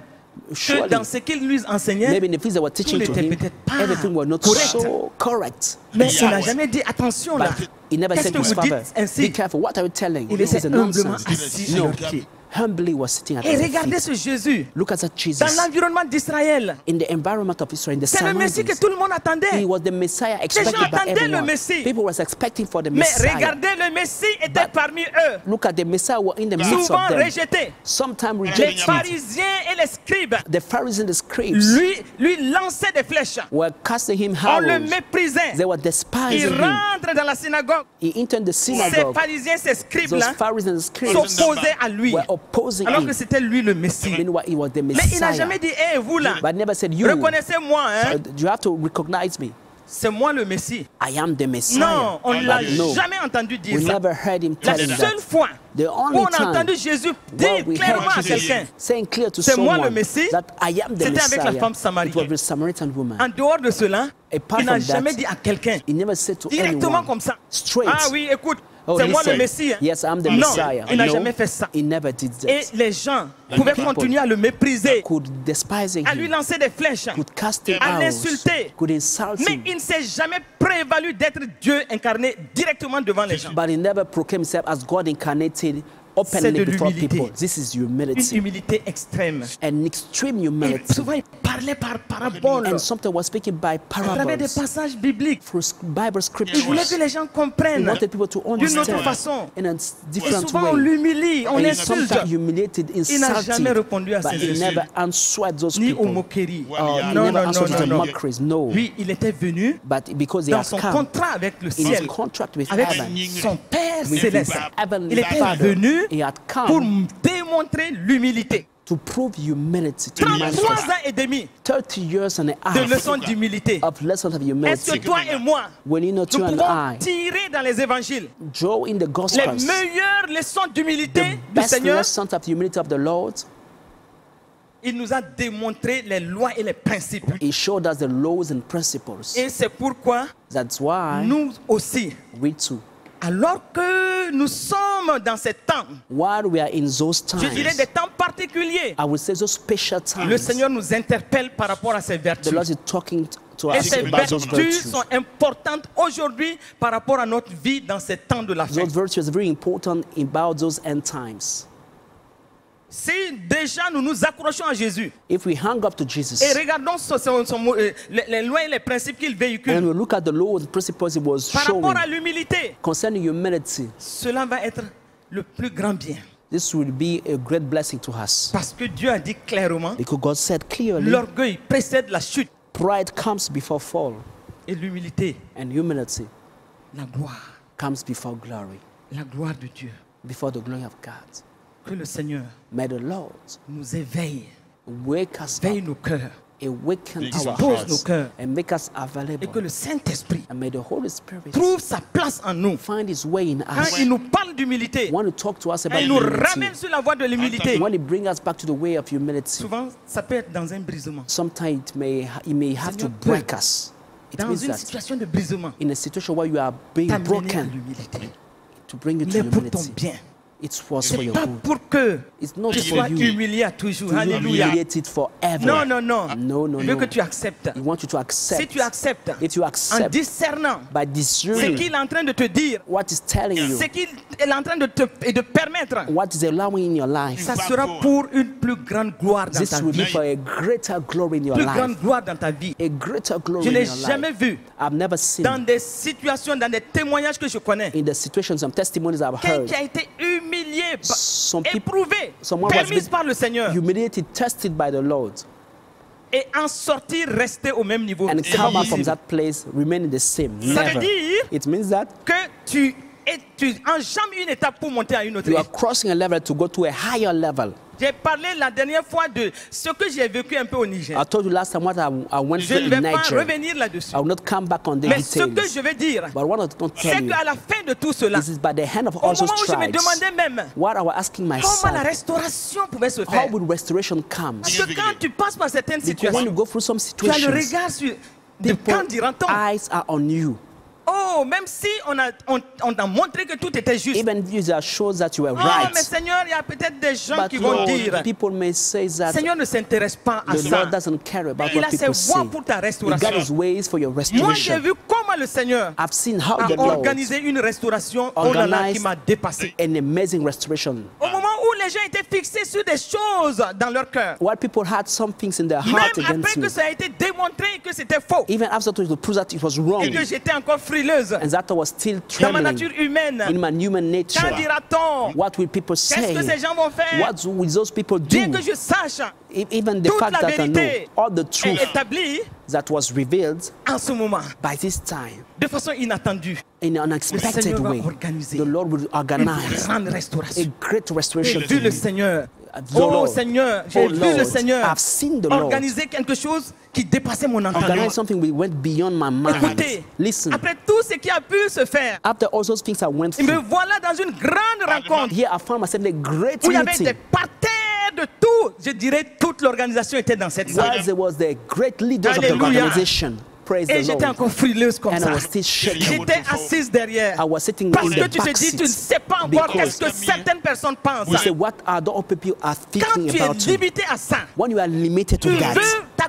que Surely, dans ce qu'il lui enseignait, maybe in the things that were teaching to n'était him, peut-être pas everything was not correct. so correct. mais il n'a jamais dit attention là. But he never Qu'est-ce said que to his vous dites father, be ainsi? careful, what are you telling? Il This était is a humblement nonsense. assis à No, leurs pieds. humbly was sitting at Et their regardez feet. ce Jésus Look at that dans Jesus. l'environnement d'Israël. In the environment of Israel, in the C'est le Messie que surroundings, tout le monde attendait. he was the Messiah expected by attendaient le everyone. Messie. People was expecting for the Mais Messiah. regardez, le Messie était But parmi eux, Look at the Messiah were in the midst souvent of them. rejeté. Sometimes Les rejected. pharisiens et les scribes The Pharisees and the scribes lui lançaient des flèches. were casting him On le arrows. méprisait. They were Il despising him. rentre dans la synagogue. He entered the Ces synagogue. pharisiens, ces Those scribes-là Pharisees and scribes s'opposaient à lui. were opposing Alors him. que c'était lui le Messie. Meanwhile, he was the Mais il n'a Messiah. jamais dit, hé, vous là, But never said, you, reconnaissez-moi, hein, you have to recognize me. c'est moi le Messie. I am the Messiah. Non, on ne l'a No. jamais entendu dire We ça. never heard him La telling seule that. fois The où only on a time entendu Jésus what dire we clairement à heard Jesus quelqu'un, saying clear to c'est moi le someone Messie, that I am the c'était avec la Messiah, femme it samaritaine. was the Samaritan woman. en dehors de cela, Apart il n'a from jamais that, dit à quelqu'un, He never said to directement anyone, comme ça, straight, ah oui, écoute, oh, c'est moi le listen, Messie. hein. yes, I'm the Non, Messiah. il n'a No, jamais fait ça. he never did Et that. les gens pouvaient people continuer à le mépriser, Could despise à lui him, lancer des flèches, could cast him à out, l'insulter. could insult mais him. il ne s'est jamais prévalu d'être Dieu incarné directement devant les gens. But he never proclaimed himself as God incarnated openly de before l'humilité. people. This is Une humility, humilité extrême. an extreme Et humility. souvent, il parlait par parabole, And sometimes was speaking by à travers des parables, passages bibliques. through Bible Il scriptures. voulait que les gens He comprennent wanted people to d'une autre understand façon. in a Et different souvent, on way. l'humilie, on And l'insulte, sometimes humiliated, Il n'a jamais insulted, répondu à but ces he insultes, never answered those ni aux people. moqueries. He Non, never non, answered non, the non. mockeries. No, Lui, il était venu but because he dans has son come contrat avec le in his ciel, contract with avec heaven, son Père with céleste. his heavenly Il était Father, venu he had pour come démontrer l'humilité. to prove humility to 33 mankind. ans et demi 30 years and a de half leçons d'humilité. of lessons of Est-ce humility. que toi et moi, When you know, nous you and pouvons I tirer dans les évangiles draw in the les Gospels meilleures leçons the d'humilité du best Seigneur? lessons of humility of the Lord? Il nous a démontré les lois et les principes. He showed us the laws and principles. Et c'est pourquoi That's why nous aussi, we too, alors que nous sommes dans ces temps, while we are in those je dirais times, des temps particuliers, I would say those special le times, Seigneur nous interpelle par rapport à ces the vertus. Lord is talking to Et us ces about those vertus virtues. sont importantes aujourd'hui par rapport à notre vie dans ces temps de la fin. Those virtues are very important about those end times. Si déjà nous nous accrochons à Jésus If we hang up to Jesus et regardons les lois et les principes qu'il and véhicule we look at the laws and principles he was par showing rapport à l'humilité, concerning humility, cela va être le plus grand bien. this will be a great blessing to us. Parce que Dieu a dit clairement, Because God said clearly, l'orgueil précède la chute pride comes before fall, et l'humilité, and humility la gloire comes before glory, de Dieu. before the glory of God. Que le Seigneur May the Lord nous éveille, wake us veille up, nos cœurs awaken Dispose our nos hearts, cœurs. and make us et available. que le Saint-Esprit And may the Holy Spirit trouve sa place en nous. find his way in Quand us. il nous parle d'humilité, Want to talk to us quand about il nous humility. ramène sur la voie de l'humilité, When he brings us back to the way of humility, souvent ça peut être dans un brisement. sometimes he may have to Seigneur, break us. It Dans means une that situation de brisement, in a situation where you are being t'amener à broken, l'humilité. to bring you to Mais pour ton humility, bien. it was for C'est your pas good. pour que It's not tu for sois you humilié à toujours. to be Alléluia. humiliated forever. Non, non, non. No, no, Il veut no. que tu acceptes. He wants you to accept. Si tu acceptes, If you en accept discernant by ce discerning qu'il est en train de te dire, what is telling you, ce qu'il est en train de te permettre, what is allowing in your life, ça sera pour une plus grande gloire dans this ta will be vie. for a greater glory in your Plus life. grande gloire dans ta vie. A greater glory Je in n'ai your jamais life. vu I've never seen dans des situations, dans des témoignages que je connais, in the situations, some testimonies I've quelqu'un heard, qui a été humilié, some people éprouvé, someone was permis par le Seigneur humiliated, tested by the Lord, et en sortir, rester au même niveau. and C'est pas come out from possible. that place remaining the same. Ça veut Never. dire It means that que tu enjambes une étape pour monter à une autre. you are crossing a level to go to a higher level. J'ai parlé la dernière fois de ce que j'ai vécu un peu au Niger. I told you last time what I went Je through ne vais in pas Nigeria. revenir là-dessus. I will not come back on the Mais ce que details. je veux dire, But what I don't c'est tell you qu'à la fin de tout cela, is by the hand of au all those moment où je me tribes, demandais même what I was asking comment la myself, restauration pouvait se how faire. would restoration come? Parce que quand tu passes par certaines Because when you situations, go through some tu as le situations, regard sur des quand dira-t-on. eyes are on you. Oh, même si on a montré que tout était juste. Even if that shows that you were Oh, mais right. Seigneur, il y a peut-être des gens But qui vont Lord, dire, people may say that Seigneur ne s'intéresse pas à the ça. Lord doesn't care about Il what a ses people say. voies pour ta He got restauration. his ways for your Moi, j'ai restoration. vu comment le Seigneur I've seen how a the Lord organisé une restauration oh là là, qui organized m'a dépassé. an amazing restoration. Au moment où les gens étaient fixés sur des choses dans leur cœur, While people had some things in their même heart après against que me, ça a été démontré que c'était faux, even after to prove that it was wrong, et que j'étais encore frileuse and that I was still dans ma trembling nature humaine, in my human nature. quand dira-t-on? What will people Qu'est-ce que ces say? gens vont faire? What will those people Bien do? que je sache, Even the toute fact la that I know vérité all the est truth établie that was revealed en ce moment, by this time de façon inattendue. in an Le unexpected Seigneur va way. organiser The Lord will une organize grande a restauration. great restoration J'ai to vu le you. Seigneur. The Oh Lord. Seigneur, j'ai Oh vu le Lord, Seigneur I've seen the Lord organiser quelque chose qui dépassait mon entendement. organize something that went beyond my mind. Écoutez, Listen, après tout ce qui a pu se faire, after all those things I went me through, voilà dans une grande rencontre here I found myself in a great où il y avait des meeting parterres de tout. Je dirais toute l'organisation était dans cette salle. where there was the great leaders of the Alléluia. organization. Praise Et the j'étais Lord. encore frileuse comme And I ça. was still shaking. J'étais assise derrière. I was sitting Parce in que the tu te back dis, tu ne seat sais pas encore because qu'est-ce que certaines personnes pensent. you say, what are the other people are Quand thinking tu es about you? limité à ça, When you are limited tu to that, veux ta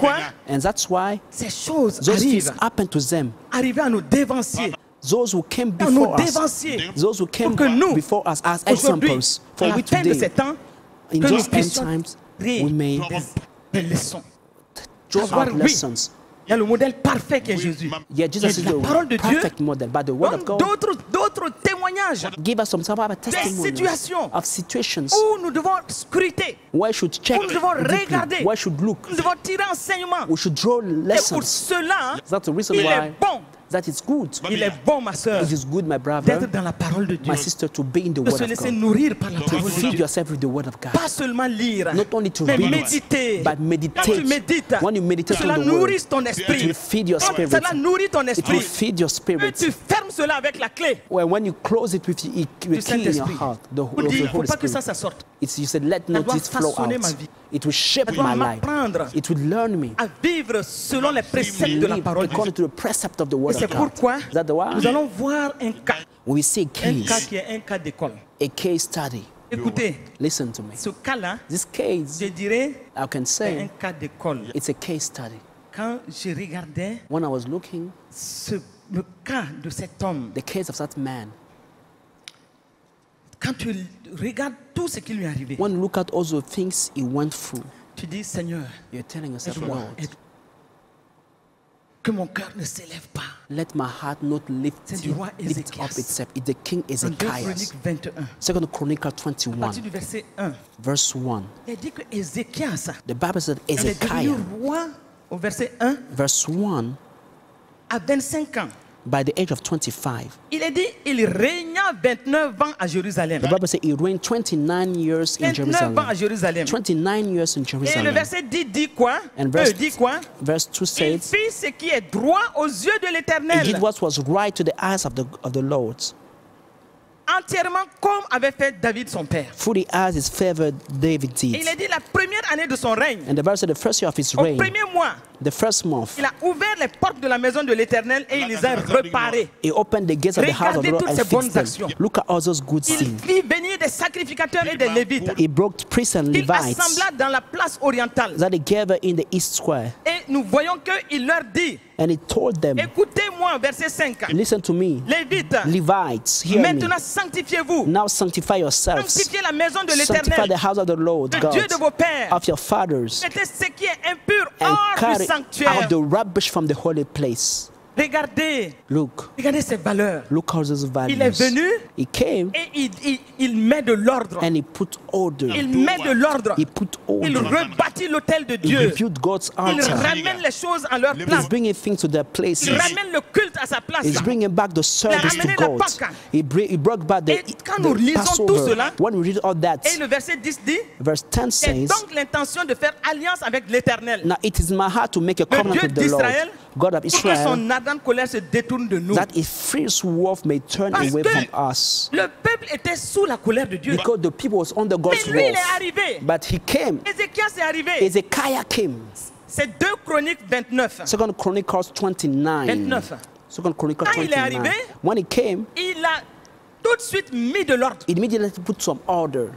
pourquoi And that's why ces choses those things arrivent. happen to them. Arrivent à nous dévancer. Those who came À nous before us, dévancer. those who came Pour que nous, before us as aujourd'hui, examples, à for la we fin de ces today, temps, in que nous those end puissions times, tirer we may des leçons. draw Avoir, out oui, lessons. Il y a le modèle parfait qui est Jésus. Yeah, Jesus is La parole de the Dieu. perfect model, but the word of Donc, God d'autres témoignages give us some other testimonies situations of situations où nous devons scruter, where we should check où nous devons deeply, regarder, where we should look, nous devons tirer enseignement. we should draw Et pour lessons. cela, That's the reason il why est bon, that is good. il est bon, ma soeur, It is good, my brother, d'être dans la parole de Dieu, my sister, to be in the de word se of laisser God. nourrir par la To parole de feed Dieu. yourself with the word of God. Pas seulement lire, Not only to mais read it, méditer. but Quand tu meditate. médites, When you meditate cela on the word, nourrit ton it esprit. will feed your Quand spirit. cela nourrit ton It will esprit, feed your et spirit. tu fermes cela avec la clé When you close it with the du key in your Saint-Esprit. heart, the Pour dire, il ne faut Holy pas que Spirit, ça sorte. you said, let Ça not doit this flow façonner ma out. vie. It will shape Ça doit my life. m'apprendre It will learn me. à vivre selon les préceptes de la Live parole de Dieu. according to the precept of the Et word c'est of God. pourquoi Is that the why? nous allons voir un cas. We see Un cas case, qui est un cas d'école. a case study. Écoutez, Listen to me. ce cas-là, This case, je dirais, I can c'est un say, cas d'école. it's a case study. Quand je regardais When I was looking, le cas de cet homme, the case of that man, quand tu regardes tout ce qui lui est arrivé, when you look at all the things he went through, tu dis, Seigneur, you're telling yourself, aide-moi, Lord, aide-moi. Que mon cœur ne s'élève pas. let my heart not lift, C'est du roi lift Ézéchias. up itself. It's the king En 2 Ezekiah. Chroniques 21, Second Chronicle à partir 21, du verset 1, verse 1. il dit que Ézéchias The Bible said il est devenu Ezekiah, roi au verset 1 verse 1, à 25 ans. by the age of 25. Il est dit, il régna 29 ans à Jérusalem. The Bible says he reigned 29 years in 29 ans à Jerusalem. Jérusalem. 29 years in Et le Jerusalem. verset 10 dit quoi? And verse, Dit quoi? verse 2 Il says, fit ce qui est droit aux yeux de he l'Éternel, did what was right to the eyes of the Lord. entièrement comme avait fait David son père. Through the eyes his favored David Et did. il est dit, la première année de son règne, And the Bible said the first year of his au reign, premier mois, the first month, il a ouvert les portes de la maison de l'Éternel et il les a reparées. he opened the gates of the house of the Lord Regardez and toutes ces bonnes fixed them. actions. Look at all those good Il things. fit venir des sacrificateurs et des Lévites. He brought priests and Il Levites assembla dans la place orientale. that they gathered in the east square. Et nous voyons qu'il leur dit, And he told them, écoutez-moi, verset 5. listen to me, Lévites, Levites, hear me. maintenant sanctifiez-vous. Now sanctify yourselves. Sanctifiez la maison de Sanctify l'Éternel, the house of the Lord le God, Dieu de vos pères. of your fathers, Mettez ce qui est impur and hors du carry sanctuaire. out the rubbish from the holy place. Regardez, Look, regardez ces valeurs. look how those Il est values. venu He came et il met de l'ordre. and he put order. Il met de l'ordre. He put Il order. rebâtit l'autel de He Dieu. rebuilt God's Il altar. ramène les choses à leur He's place. bringing things to their Il places. ramène le culte à sa place. He's bringing back the service to ramené la God. Pâque. He brought back the, Et quand nous lisons tout Passover. cela, When we read all that, Et le verset 10 dit, verse 10 c'est says, donc l'intention de faire alliance avec l'Éternel. now it is my heart to make a Le covenant Dieu with the Lord, d'Israël, God of pour que Israel, son ardente colère se détourne de nous. that his fierce wrath may turn Parce away que from us. le peuple était sous la colère de Dieu. Because the people was under Mais God's lui, il est wrath. arrivé. But he came. Ézéchias est arrivé. Ezekiah came. C'est 2 Chroniques 29. Second Chronicles 29. 29. Second Chronicles Quand il est 29. arrivé, When he came, Il a tout de suite mis de l'ordre. he immediately put some order.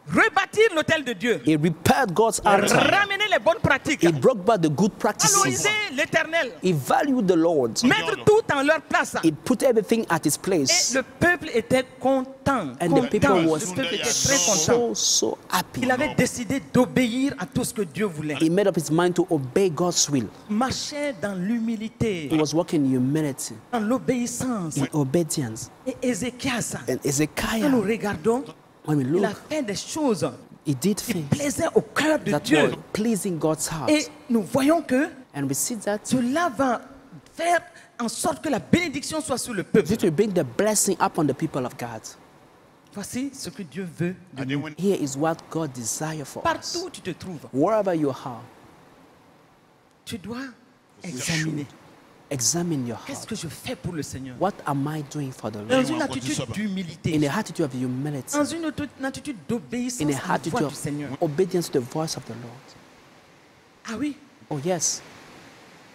Rebâtir l'autel de Dieu. He repaired God's altar. Ramener les bonnes pratiques. He brought back the good practices. Valoriser l'Éternel. He valued the Lord. Mettre tout en leur place. He put everything at his Et place. le peuple était content. And the people Content. was Le peuple était très content. so happy. Il avait décidé d'obéir à tout ce que Dieu voulait. He made up his mind to obey God's will. Marchait dans l'humilité, He was walking in humility, dans l'obéissance. in obedience. Et Ézéchias, And quand nous Ezekiah, regardons, when we il a look, fait des choses he did qui things plaisaient au cœur de that Dieu. were pleasing God's heart. Et nous voyons que And we see that cela va faire en sorte que la bénédiction soit sur le peuple. it will bring the blessing upon the people of God. Voici ce que Dieu veut de nous. Here is what God desires for us. Partout où tu te trouves, Wherever you are, tu dois examiner. examine your Qu'est-ce heart. que je fais pour le Seigneur? What am I doing for the Dans Lord? une attitude d'humilité, In a attitude of humility, dans une attitude d'obéissance in à a la voix attitude du of Seigneur. obedience to the voice of the Lord. Ah oui, Oh yes.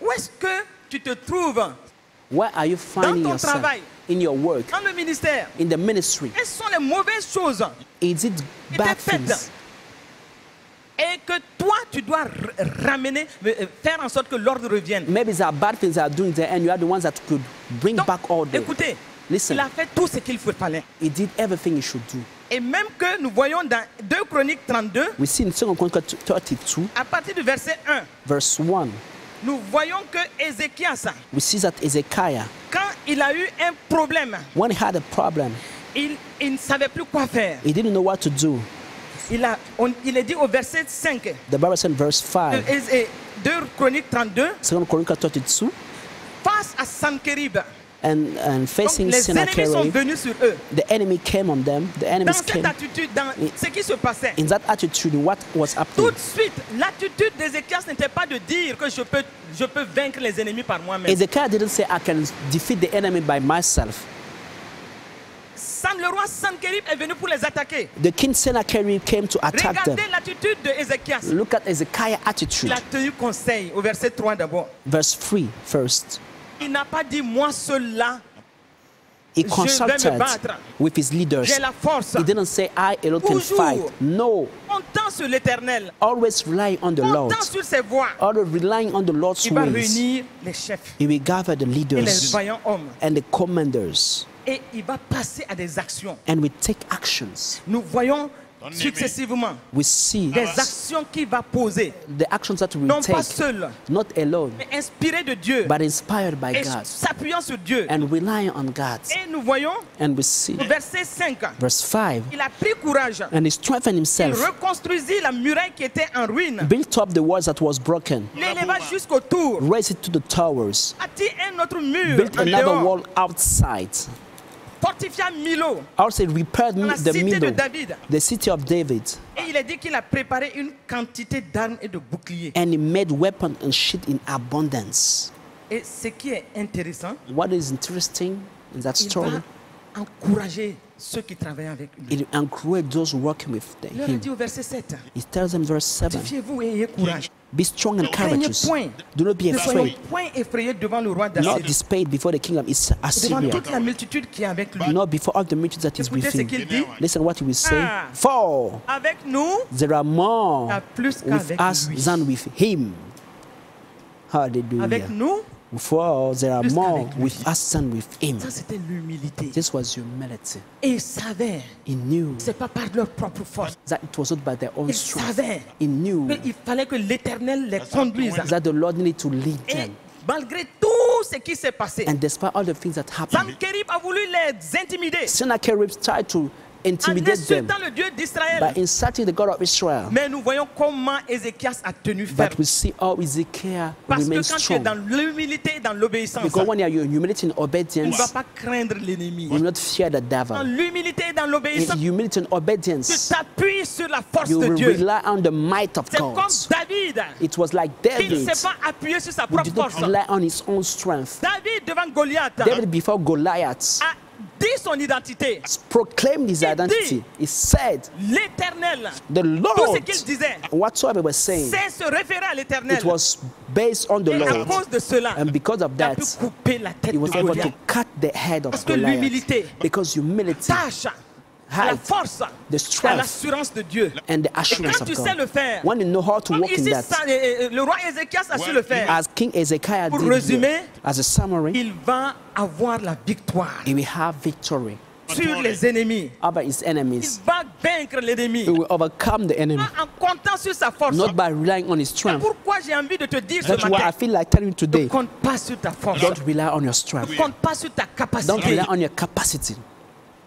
où est-ce que tu te trouves? Where are you finding ton yourself? travail. In your work, Dans le ministère, in the ministry. quelles sont les mauvaises choses Is it qui bad étaient faites things? et que toi tu dois ramener, faire en sorte que l'ordre revienne? Maybe it's our bad things that are doing there, and you are the ones that could bring Donc, back order. écoutez, Listen. il a fait tout ce qu'il fallait. He did everything he should do. Et même que nous voyons dans 2 Chroniques 32, We see in 2 Chronicles 32, à partir du verset 1, verse 1. nous voyons que Ézéchias, we see that Ezekiah, quand il a eu un problème, when he had a problem, il ne savait plus quoi faire. he didn't know what to do. Il est dit au verset 5 The Bible said in verse 5, de 2 Chroniques 32, 2 Chronicles 32, face à Sanchérib. and Donc, facing les ennemis sont Sennacherib, venus sur eux. the enemy came on them. The Dans enemies cette came. attitude, dans ce qui se passait, In that attitude, what was happening? tout de suite, l'attitude d'Ézéchias n'était pas de dire que je peux vaincre les ennemis par moi-même. Ezekiah didn't say, I can defeat the enemy by myself. Le roi Sanchérib est venu pour les attaquer. The king Sennacherib came to attack them. Regardez l'attitude d'Ézéchias. Look at Ezekiah's attitude. Il a tenu conseil au verset 3 d'abord. Verse 3 first. Il n'a pas dit moi seul là, He je vais me consulted battre. with his leaders. J'ai la force. He didn't say, I alone can Toujours. fight. No. Comptant sur l'Éternel, Always relying on the Lord. comptant sur ses voies, Always relying on the Lord's il va ways. réunir les chefs He will gather the et les leaders vaillants hommes. and the commanders, Et il va passer à des actions. and we take actions. Nous voyons successivement We see des actions qu'il va poser. the actions that we Non take, pas seul, not alone, mais inspiré de Dieu. but inspired by Et God s'appuyant sur Dieu. and relying on God. Et nous voyons And we see au verset 5, verse 5, il a pris courage. and he strengthened Il himself, reconstruisit la muraille qui était en ruine. built up the walls that was broken, L'éleva jusqu'au tour. raised it to the towers, Bâtit un autre mur built en another dehors. wall outside. Fortifia Milo, Also repaired la the cité de middle, David. the city of David, Et il a dit qu'il a préparé une quantité d'armes et de boucliers. and he made weapons and shit in abundance. Et ce qui est intéressant, What is interesting in that il story, va encourager ceux qui travaillent avec lui. it encouraged those working with Il leur a him. dit au verset 7, He tells them, verse 7, fortifiez-vous et ayez courage. be strong and Craignez courageous. point. Do not be Ne soyons afraid. point effrayés devant le roi Not d'Assyrie. dismayed before the king of Devant Assyria. toute la multitude qui est avec lui. Not before all the multitude that is Écoutez with ce him. qu'il dit. Listen what he will say. Ah. For Avec nous, there are more il y a plus with qu'avec us lui. than with him. Hallelujah. Avec nous, For there are plus more qu'avec lui. with us than with him. ça c'était l'humilité. This was humility. Et ils savaient, He knew c'est pas par leur propre force. that it was not by their own Ils strength. savaient He knew qu'il fallait que l'Éternel les conduise. that the Lord needed to lead Et them. malgré tout ce qui s'est passé, And despite all the things that happened, Sanchérib a voulu les intimider Sennacherib tried to en intimidate them insultant le Dieu d'Israël. by insulting the God of Israel. Mais nous voyons comment Ézéchias a tenu ferme. But we see how Ezekiel Parce que remains quand tu es strong. dans l'humilité et dans l'obéissance, Because when you are in humility and tu ne vas obedience, pas craindre l'ennemi. you will not fear the Dans devil. l'humilité et dans l'obéissance, In humility and tu obedience, t'appuies sur la force you de will Dieu. rely on the might of C'est comme God. David. It was like Il ne David s'est pas appuyé sur sa who propre did not force. rely on his own strength. David devant Goliath David, before Goliath, a dit son identité. proclaimed his Il identity. dit, He said, L'Éternel. the Tout ce Lord, qu'il disait, whatsoever he was saying, c'est se référer à l'Éternel. it was based on the Et à Lord. cause de cela, And because of il a that, pu couper la tête he was de able to Goliath. cut the head of Parce que Goliath. l'humilité, Because humility, tâche, la height, force, the à strength, l'assurance de Dieu. and the Et assurance quand of tu sais God. le faire, When you know how to comme walk in ici, that, le roi Ézéchias a su le faire, as King Ezekiah Pour did résumer, here, as a summary, il va avoir la victoire he will have victory sur les ennemis. over his Il enemies. va vaincre l'ennemi. He will overcome the enemy, Pas en comptant sur sa force. not by relying on his C'est strength. pourquoi j'ai envie de te dire ce That's why I matin, feel like telling you ne today, compte pas sur ta force. don't rely on your strength. Ne compte pas sur ta Don't capacité. rely on your capacity.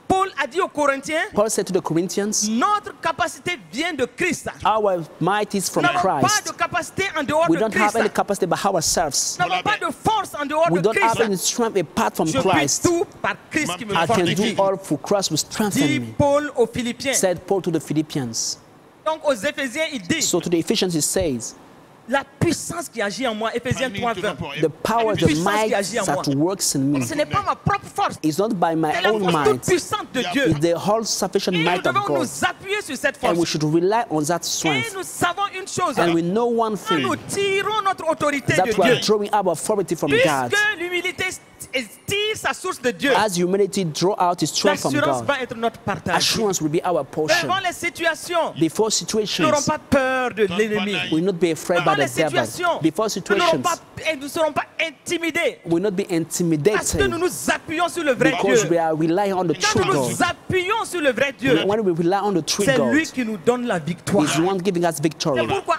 Paul a dit aux Corinthiens, Paul said to the Corinthians, notre capacité vient de Christ. our might is Nous from n'avons pas Christ. de capacité en dehors We de don't have Christ. any capacity by ourselves. Nous n'avons pas de force en dehors We de don't have any Christ. strength apart from Je puis Christ. tout par Christ qui me I can fortifie. do all for Christ who Dit strengthens me, Paul aux Philippiens. said Paul to the Philippians. Donc aux Éphésiens, il dit, So to the Ephesians he says, la puissance qui agit en moi, Éphésiens 3:20. the power, the puissance might qui agit en that moi. works in me Ce n'est pas ma propre force, is not by my c'est la own force toute might, puissante de Dieu. it's the whole sufficient Et nous might of devons God. nous appuyer sur cette And we force. should rely on that Et strength. nous savons une chose, And we know one quand nous thing, tirons notre autorité de that we are Dieu, drawing our authority from God. puisque l'humilité tire sa source de Dieu, As humility draw out his strength from l'assurance God, va être notre partage. assurance will be our portion. Devant les situations, Before nous situations, n'aurons pas peur de l'ennemi. we will not be afraid Devant by les the devil. situations, Before situations, nous ne serons pas intimidés. we will not be Parce que intimidated nous nous appuyons sur le vrai because we Dieu. are relying on the Quand true nous God. nous appuyons sur le vrai Dieu, When we rely on the true c'est lui God, qui nous donne la victoire. He's the one giving us C'est victory. pourquoi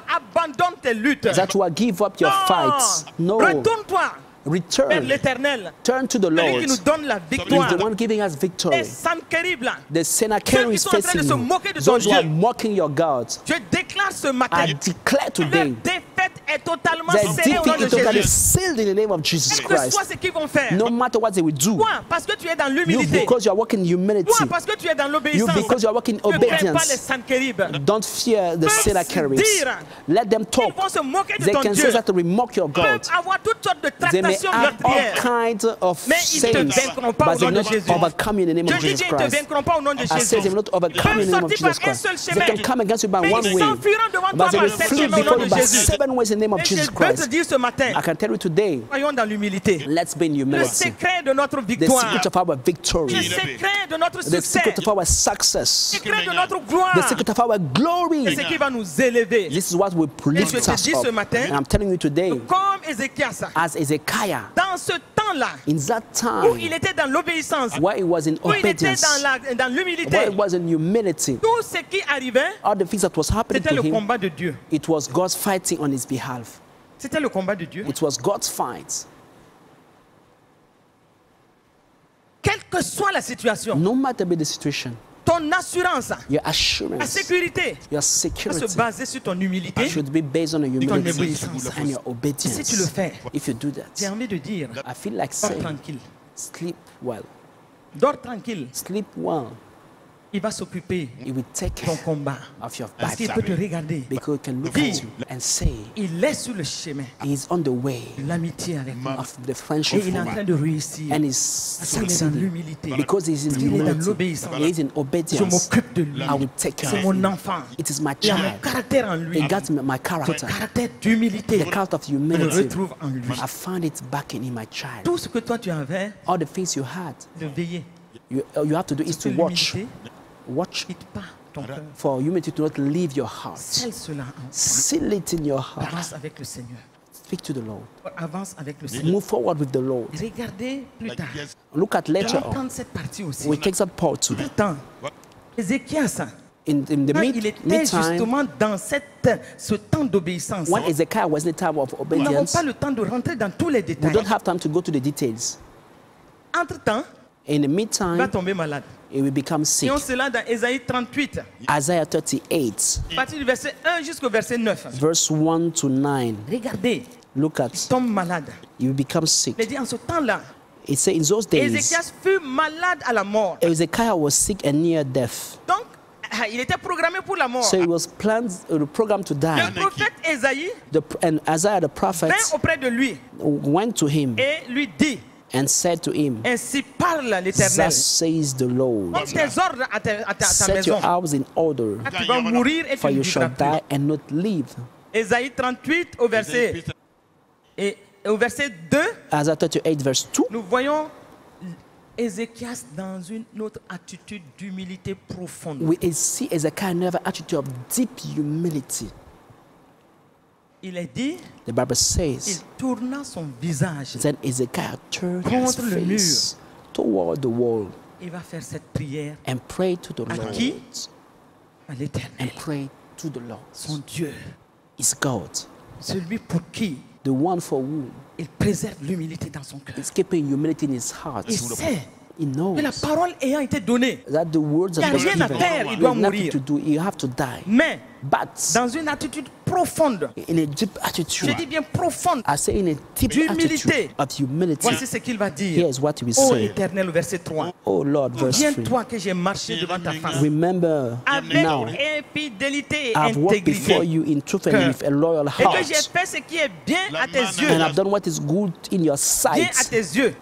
abandonnes tes luttes. that you will give up your Non. fights. No. Retourne-toi vers Return. l'Éternel. Turn to the Celui Lord. qui nous donne la He's victoire. the one giving us Les victory. Sanchérib là. The Sennacherib is Ceux qui sont en train facing de se you. moquer de ton Those who are Dieu. mocking your God. Je déclare ce matin. I declare Leur today défaite est totalement their scellée au nom defeat de is totally Jésus. sealed in the name of Jesus Quel que Christ. soit ce qu'ils vont faire. No matter what they will do, Toi, parce que tu es dans you, l'humilité. because you are walking in humility, Toi, parce que tu es dans you, l'obéissance. because you are walking in Ne crains pas les obedience, Sanchérib. don't fear the Peuvent Sennacheribs. dire, Let them Ils talk. vont se moquer de They ton can Dieu. say that to mock your God. Peuvent avoir toutes sortes de They may tractations have all meurtrières. kinds of Mais ils ne te sayings, vaincront pas but au they nom will de not Jésus. overcome you in the name Je of dis Jesus bien, ils ne te Christ. vaincront pas au nom de I say Jésus. they will not overcome you in the name of Peuvent sortir Jesus par un Christ. seul They chemin. can come against you by Mais one ils way, s'enfuiront devant toi but they par will 7 flee chemins au nom before de you by Jésus. 7 ways in the name of Et je Jesus veux te Christ. dire ce matin, I can tell you today, soyons dans l'humilité. let's be in Le humility. secret de notre The victoire. secret of our Le victory, secret de notre the succès. secret of our Le success, secret de notre gloire. the secret of our C'est glory. ce qui va nous élever. This is what will Et lift je te us dis ce up. matin, And I'm telling you today, comme Ézéchias, as Ezekiah, dans ce temps-là, in that où il time, était dans l'obéissance, where he was in où il était obedience, dans l'humilité, where he was in humility, tout ce qui arrivait, all the things that was happening c'était to le him, combat de Dieu. it was God's fighting on his behalf. C'était le combat de Dieu. It was God's fight. Quelle que soit la situation, No matter the situation, ton assurance, your ta assurance, sécurité, your va se security baser sur ton humilité. should be based on your humility obéissance. and your Si tu le obedience. fais, If you do j'ai that, envie de dire, I feel like dors saying, tranquille. sleep well. Dors tranquille. Sleep well. Il va s'occuper He will take de ton care combat. of your Parce qu'il battle. peut te regarder. Because he can look Dis, at you and say, il est sur le chemin he is on the way de l'amitié avec moi. of the friendship Et il est en train de réussir. and is Parce qu'il est dans succeeding. l'humilité. Because he is in Parce qu'il est dans humility, l'obéissance. he is in Je obedience. m'occupe de lui. I will take care C'est of mon him. enfant. It is my Il a mon child. caractère en lui. He got my Ce character. caractère d'humilité, The character of je le humility. retrouve en lui. I found it back in my child. Tout ce que toi tu avais, All the things you had, de veiller. you have to do is to watch. L'humilité, Watch quitte pas ton cœur. for humility to not leave your heart. Scelle cela. Seal it in your heart. Avance avec le Seigneur. Speak to the Lord. Avance avec le Seigneur. Move forward with the Lord. Regardez plus tard. Look at Je later vais on. prendre cette partie aussi. We take that part too. Pourtant, Ézéchias, In the quand il était meantime, justement dans ce temps d'obéissance, when Ezekiel was in the time of nous n'avons obedience, pas le temps de rentrer dans tous les we détails. don't have time to go to the details. Entre-temps, In the il va meantime, tomber malade. he will become sick. Et on cela dans Ésaïe 38, Isaiah 38, à partir du verset 1 jusqu'au verset 9. verse 1 to 9. Regardez, Look at, il tombe malade. he will become sick. Il dit en ce temps-là, It says in those days, Ézéchias fut malade à la mort. Ezekiel was sick and near death. Donc, il était programmé pour la mort. So he was planned, programmed to die. Le prophète Ésaïe And Isaiah the prophet vint auprès de lui went to him et lui dit, and said to him, ainsi parle l'Éternel. thus says the Lord, Donne tes ordres à ta set maison. your house in order, Tu vas mourir et tu for ne you vivras shall plus. die and not live. Ésaïe 38 au verset, et au verset 2, Isaiah 38 verse 2, nous voyons Ézéchias dans une autre attitude d'humilité profonde. we see Ezekiel never attitude of deep humility. Il est dit, The Bible il says, tourna son visage. then Ezekiel turned his Contre le mur. face toward the wall Il va faire cette prière and prayed to the À Lord. qui? à l'Éternel. And prayed to the Lord. Son Dieu, Is God, celui pour qui the one for whom il préserve l'humilité dans son cœur. is keeping humility in his heart. Il sait He knows que la parole ayant été donnée, that the words Il y a that rien à given, faire, il you doit have nothing mourir. to do. You have to die. mais But dans une attitude profonde, in a deep je attitude, dis bien profonde, I say in a deep d'humilité. attitude of humility, voici ce qu'il va dire. here's what he will Ô say. Éternel, au verset 3, Oh Lord, verse 3. souviens-toi que j'ai marché devant ta face Remember avec now, infidélité et I've walked before intégrité you in truth and cœur. with a loyal et que j'ai heart, fait ce qui est bien à tes yeux. and I've done what is good in your Bien à sight. tes yeux.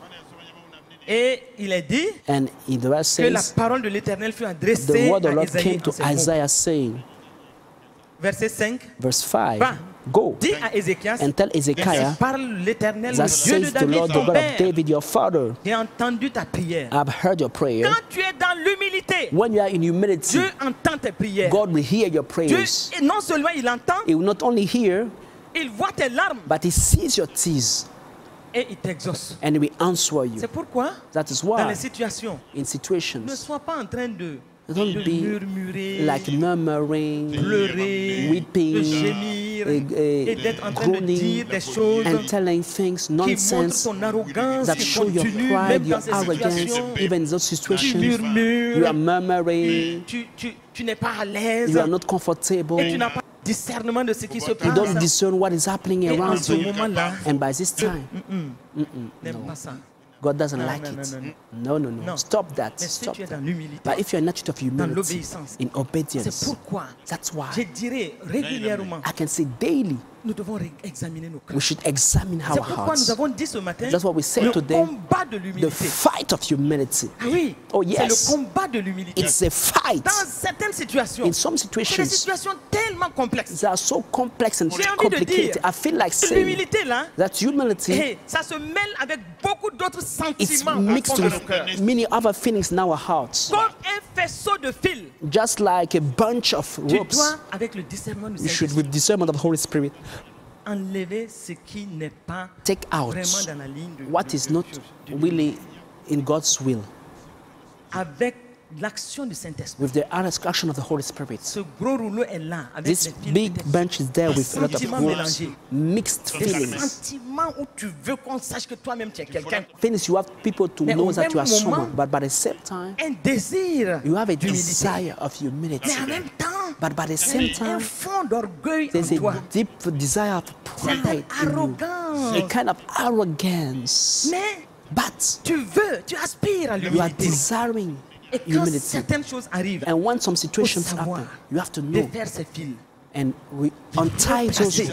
Et il est dit And in the verse que la says, parole de l'Éternel fut the adressée word of the à Lord Isaïe came en to ces mots. Isaiah saying, Verset 5. verse 5, Va. go Dis à Ézéchias, and tell Ezekiah, parle l'Éternel, that le Dieu de says the David, Lord, the ton God of père. David, your father, J'ai entendu ta prière. I've heard your prayer. Quand tu es dans l'humilité, When you are in humility, Dieu entend tes prières. God will hear your Dieu, prayers. et non seulement il entend, He will not only hear, il voit tes larmes but He sees your tears et il t'exauce. and He will answer you. C'est pourquoi, That is dans les why, situations, in ne situations, sois pas en train de don't be murmurer, like murmuring, pleurer, weeping, de gémir, gémir et d'être en train de dire des choses and telling things, qui montrent nonsense, ton arrogance, that qui show your continue pride, même your dans ces arrogance, situations. even in those Tu situations. murmures, You are murmuring, tu n'es pas à l'aise you are not comfortable, et tu n'as pas de discernement de ce qui se you don't passe. discern what is happening Et en around ce you. moment-là, And by this time, n'aime pas ça. God doesn't No, like no, it. no, No, no, no. Non. Stop that. Mais si Stop tu es that. dans l'humilité, But if you're in an attitude of dans humility, l'obéissance, in c'est obedience, pourquoi that's je why dirais régulièrement, I can say daily, nous devons examiner nos cœurs. we should examine C'est our pourquoi nous hearts. avons dit ce matin That's what we said le today, combat de The l'humilité. fight of humility. Ah oui, Oh, c'est yes. le combat de l'humilité. It's a fight. Dans certaines situations, In some c'est des situations, situations tellement complexes. they are so complex and J'ai envie de complicated. dire, I feel like saying l'humilité là, that humility, ça se mêle avec beaucoup d'autres it's sentiments au mixed fond de nos cœurs. with many other feelings in our hearts. Comme un faisceau de fils, Just like a bunch of tu ropes, dois, avec le discernement du you should, Saint-Esprit, with discernment of the Holy Spirit, enlever ce qui n'est pas take out vraiment dans la ligne de what is not really in God's will. Avec l'action du Saint-Esprit. With the action of the Holy Spirit. Ce gros rouleau est là, avec This les fils big peut-être. bunch is there with a lot of sentiments ropes, mélangés. mixed Des feelings. sentiments où tu veux qu'on sache que toi-même tu es quelqu'un. Things you have people to Mais know au that you are même moment, someone, but by the same time, Un désir you have a d'humilité. desire of humility. Mais en même temps, But by the same un time, fond d'orgueil en there's a toi. deep desire of C'est pride in you, arrogance. a kind of arrogance. Mais But tu aspires à you are l'humilité. desiring Et quand humility. certaines choses arrivent, And when some il faut situations savoir happen, you have to know défaire ces fils, and untie those replacer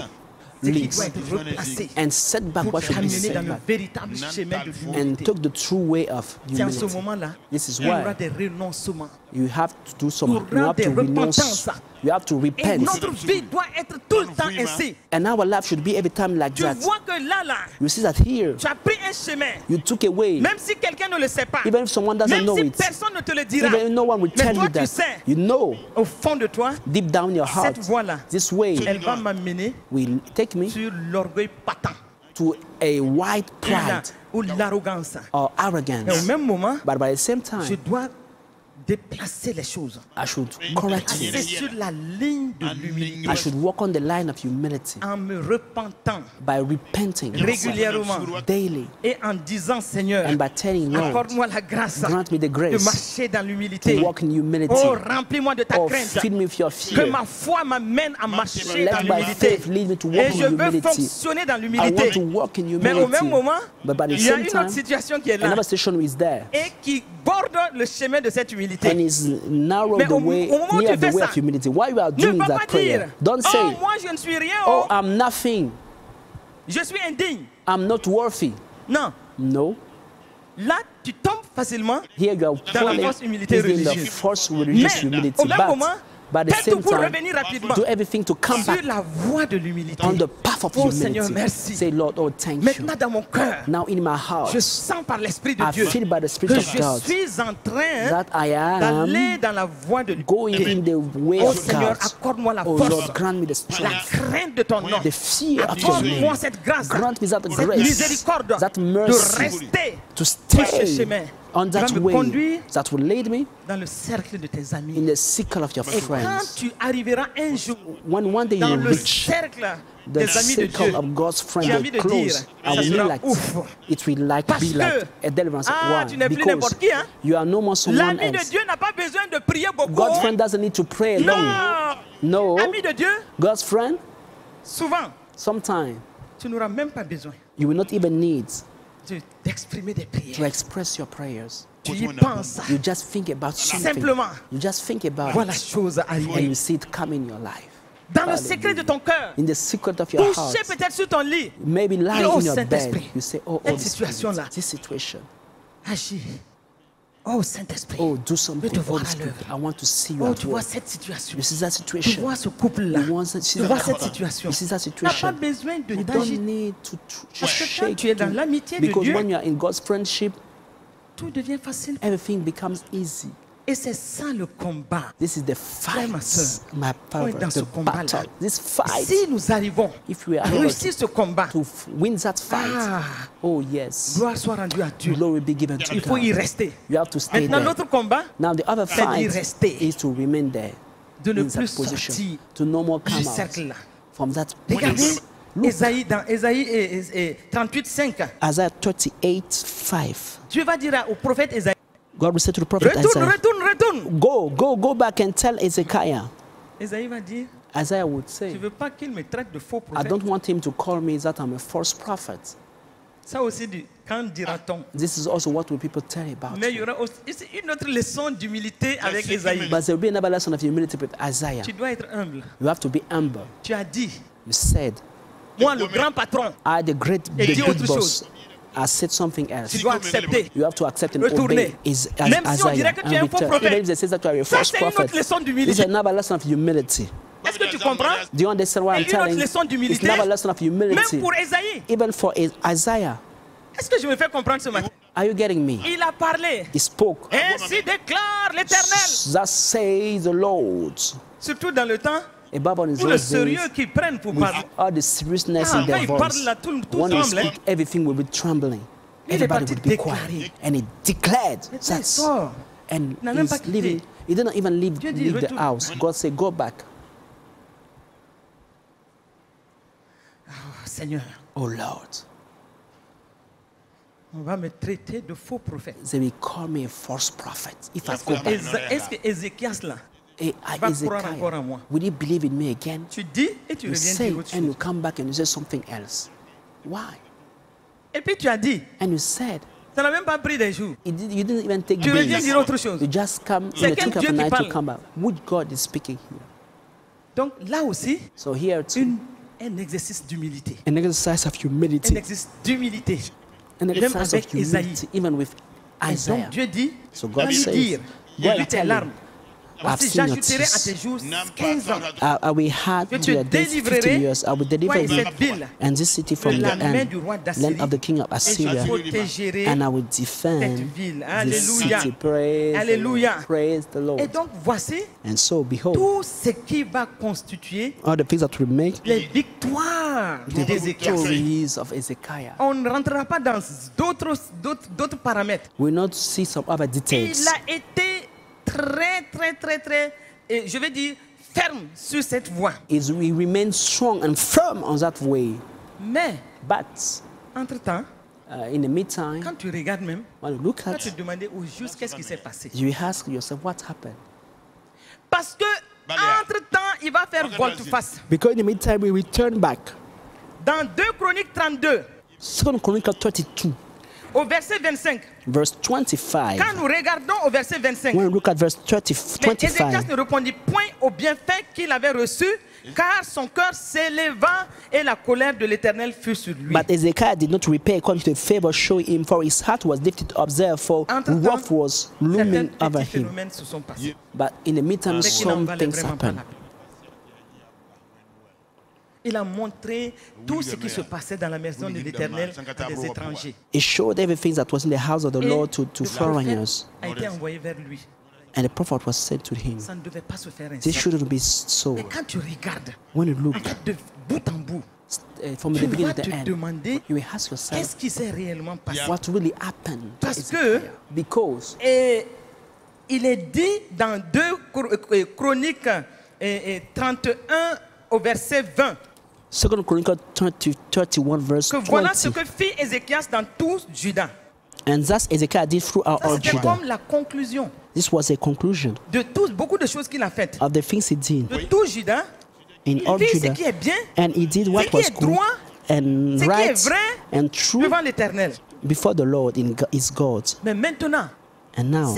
ce qui links doit être replacé and set back pour what should be t'amener dans set le back véritable chemin de and l'humilité. took the true way of C'est en ce humility. moment-là This is qu'il y aura why des renoncements. you have to do some, Il y you aura have to des renounce, repentances. you have to Et repent. notre vie doit être tout le temps ainsi. And our life should be every time like Tu that. vois que là, You see that here, tu as pris un chemin. you took a way, Même si quelqu'un ne le sait pas, even if someone doesn't même know si it, personne ne te le dira, even if no one will mais tell toi you tu that, sais, you know au fond de toi, deep down in your heart, cette voie-là, this way elle va m'amener will take me sur l'orgueil patent to a white pride ou l'arrogance. or Et au arrogance. même moment, But by the same je time, dois déplacer les choses. I should correct C'est it. sur la ligne de l'humilité. I should walk on the line of humility En me repentant by repenting régulièrement daily et en disant, Seigneur, and by telling Lord, accorde-moi la grâce grant me the de grace marcher dans l'humilité. to walk in humility. Oh, remplis-moi de ta Oh, crainte. fill me with your Que fear. ma foi m'amène à marcher dans Let my l'humilité. faith lead me to walk Et in je veux humility. fonctionner dans I l'humilité. want to walk in Mais au même humility. moment, But by the il y a same une time, autre situation qui est là another situation is there et qui borde le chemin de cette and humilité. is narrow Mais the au way moment où near tu the fais way ça, of humility. While you are Ne doing va that pas prayer, dire, don't oh, say, moi je ne suis rien, oh, I'm nothing, je suis indigne. I'm not worthy. Non, No. là tu tombes facilement. Here you are Dans la falling fausse humilité in the religieuse. false religious Mais humility. au même moment, But at the fais tout same pour time, revenir rapidement do everything to come sur back la voie de l'humilité. on the path of Oh humility. Seigneur, merci. Say, Lord, oh, thank you. Maintenant dans mon cœur, Now in my heart, je sens par l'Esprit de I Dieu feel by the Spirit que of je God suis en train that I am d'aller dans la voie de going in the way Oh of Seigneur, God. accorde-moi la Oh force, Lord, grant me the la strength, crainte de ton nom. the fear of your Accorde-moi name. cette grâce, Grant me that cette grace, miséricorde that de mercy rester to sur ce stay chemin on qui va that me way conduire that will lead me dans le cercle de tes in amis. the circle of your Et quand friends. tu arriveras un jour When one day dans you le reach cercle the des amis de circle Dieu, of God's friends, j'ai envie the de dire, close, I ça will sera be like, ouf. it will like Parce be like que, a deliverance. tu Why? n'es plus Because n'importe qui, hein? you are no more someone L'ami de else. Dieu n'a pas besoin de prier beaucoup. God's friend doesn't need to pray alone. Non, No, ami de Dieu, God's friend, souvent, sometimes tu n'auras même pas besoin you will not even need d'exprimer des to prières. express your prayers. Tu y penses. You just think about something. Simplement, You just think about vois la it chose and arriver. you see it come in your life. Dans le secret de ton cœur, In the secret of your heart, couché peut-être sur ton lit, maybe lying Oh, in your bed, Saint-Esprit, you say, oh, cette Holy situation-là. Spirit, this situation. agis. Oh Saint-Esprit, Oh, do je something, te vois Holy à Spirit. l'œuvre. I want to see you Oh, at tu vois work. cette situation. You see that Tu situation. vois ce couple-là. You want to see Tu vois that cette couple. situation. You see that Tu n'as pas situation. besoin de You d'agir. don't need to Parce que quand shake tu es dans to- l'amitié de because Dieu, when you are in God's friendship, tout devient facile. everything becomes easy. Et c'est ça le combat. This is the Frère, ma fight, sœur, my on est father, dans ce the combat-là. battle. This fight, Si nous arrivons if we are à able réussir ce combat, to win that fight, ah, oh yes, gloire soit rendue à Dieu. glory be given to Il faut y God. rester. You have to stay Maintenant, there. l'autre combat, Now the other c'est d'y fight rester. is to remain there de ne in that plus position, sortir to no more du come out cercle-là. from that Regardez place. Look, Ésaïe, dans Ésaïe 38, 5. Isaiah 38, 5. Dieu va dire au prophète Ésaïe, God will say to the prophet retourne, Isaiah, retourne. go back and tell Ezekiah. Ésaïe va dire, Isaiah would je say, ne veux pas qu'il me traite de faux I prophète. don't want him to call me that I'm a false prophet. Ça aussi, quand dira-t-on? This is also what will people tell about Mais il y you. aura aussi une autre leçon d'humilité avec Ésaïe. But there will be another lesson of humility with Isaiah. Tu dois être humble. You have to be humble. Tu as dit, You said, moi le grand patron, I, the Et dis big autre boss, I said something tu else. dois accepter. You have to accept and Retourner. obey is Même si on Isaiah dirait que tu es un and faux return. prophète. Even if they say that you are a Ça, false c'est une autre prophet, leçon this is d'humilité. another lesson of humility. Est-ce que tu comprends? Do you understand what I'm Et une autre telling you? leçon It's d'humilité, another lesson of humility. même pour Ésaïe. Even for Isaiah. Est-ce que je me fais comprendre ce matin? Are you getting me? Il a parlé. He spoke. Ainsi déclare l'Éternel. Thus says the Lord. Surtout dans le temps Above all in où le those days, sérieux qu'ils prennent pour with parler. all the seriousness Ah, in quand their il voice, parle là, tout when they tremble. speak, everything will be trembling. Il est Everybody parti would be déclarer. quiet. And he declared Maintenant, il that. sort. And Il n'a même pas he's quitté. leaving. He didn't even leave Dieu dit, the retourne. house. God said, go back. Oh, Seigneur, Oh Lord. on va me traiter de faux prophète. They will call me a false prophet. If I go back, Est-ce que Ézéchias là, va croire encore en moi? will you believe in me again? Tu dis et tu You reviens say dire autre and you chose. come back and you say something else. Why? Et puis tu as dit, And you said, ça n'a même pas pris des jours. you didn't even take Tu reviens days. dire autre chose. You just come in C'est the quel trick of Dieu the qui night to parle? come back. Which God is speaking here? Donc là aussi, So here too, un exercice d'humilité. an exercise of Un humility. exercice d'humilité. An exercise of avec Isaïe. humility, even with Et Isaiah. donc Dieu dit, So va God lui says, dire, go and vis tes tell larmes. him, Voici, seen your j'ajouterai à tears. tes jours 15 ans. I will add Que to tu your days 50 délivrerai years. I will deliver toi et you cette ville and this city de from the la main du land, roi d'Assyrie. land of the king of Et je Assyria. protégerai And I will cette defend ville. this Alléluia. city. Praise the Alléluia. Lord. Praise the Et Lord. donc voici And so, behold, tout ce qui va constituer all the things that will make les victoires the d'Ézéchias. victories of Ezekiah. On ne rentrera pas dans d'autres paramètres. We will not see some other Il details. a été très, et je vais dire, ferme sur cette voie. Is we remain strong and firm on that way. Mais, But entre-temps, in the meantime, quand tu regardes même, when you look tu vas at, te demander au juste qu'est-ce qui s'est passé. you ask yourself what happened. Parce que, entre-temps, il va faire volte-face. Because in the meantime, we return back. Dans 2 Chroniques 32, 2 Chronicles 32, au verset 25, verse 25. quand nous regardons au verset 25, When we look at verse 30, mais Ézéchias 25, ne répondit point au bienfait qu'il avait reçu, car son cœur s'éleva et la colère de l'Éternel fut sur lui. but Ezekiah did not repay according to the favor shown him, for his heart was lifted to observe, for Entre-temps, wrath was certains looming over petits him. phénomènes se sont passés. But in the meantime, Mais qui n'en some valaient things vraiment pas happened. la peine. Il a montré tout ce qui se passait dans la maison de l'Éternel à des étrangers. He showed everything that was in the house of the Et Lord to le foreigners, prophète a été envoyé vers lui. and the prophet was sent to him. Ça ne devait pas se faire This ainsi. shouldn't be so. Et quand tu regardes, When you look en fait, de bout en bout, from the tu beginning vas to the te end, demander you will ask yourself qu'est-ce qui s'est réellement passé. what really happened. to Parce que Ezekiah. Because et il est dit dans 2 Chroniques 31 au verset 20 2 Chronicles 31 verse que voilà ce 20. que fit Ézéchias dans tout Juda. And thus Ezekiah did throughout Ça, all c'était Judah. comme la conclusion This was a conclusion de beaucoup de choses qu'il a faites. of the things he did De tout Juda, in il all fit ce Judah. qui est bien And he did what qui was est good droit, and ce qui est right vrai and true devant l'Éternel. before the Lord in his God. Mais maintenant, And now,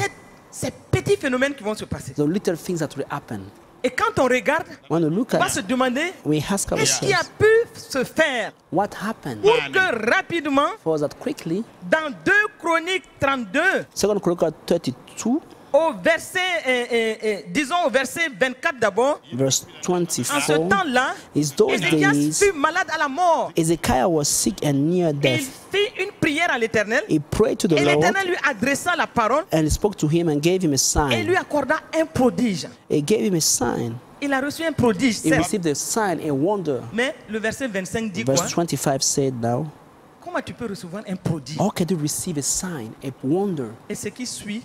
ces petits phénomènes qui vont se passer. the little things that will happen. Et quand on regarde, When we look on va at se demander we ask qu'est-ce qui a ourselves, pu se faire what happened pour que rapidement, for that quickly, dans 2 Chroniques 32, 2 Chronicles 32, au verset, disons au verset 24 d'abord, verse en ce 24, temps-là, is those Ézéchias days fut malade à la mort. Ezekiah was sick and near Et il death. fit une prière à l'Éternel. He prayed to the Et Lord l'Éternel lui adressa la parole and spoke to him and gave him a et sign. lui accorda un prodige. He gave him a sign. Il a reçu un prodige, He certes. received a sign, a wonder. Mais le verset 25 dit quoi? Verse 25 said now, Comment tu peux recevoir un prodige? how can you receive a sign, a wonder? Et ce qui suit,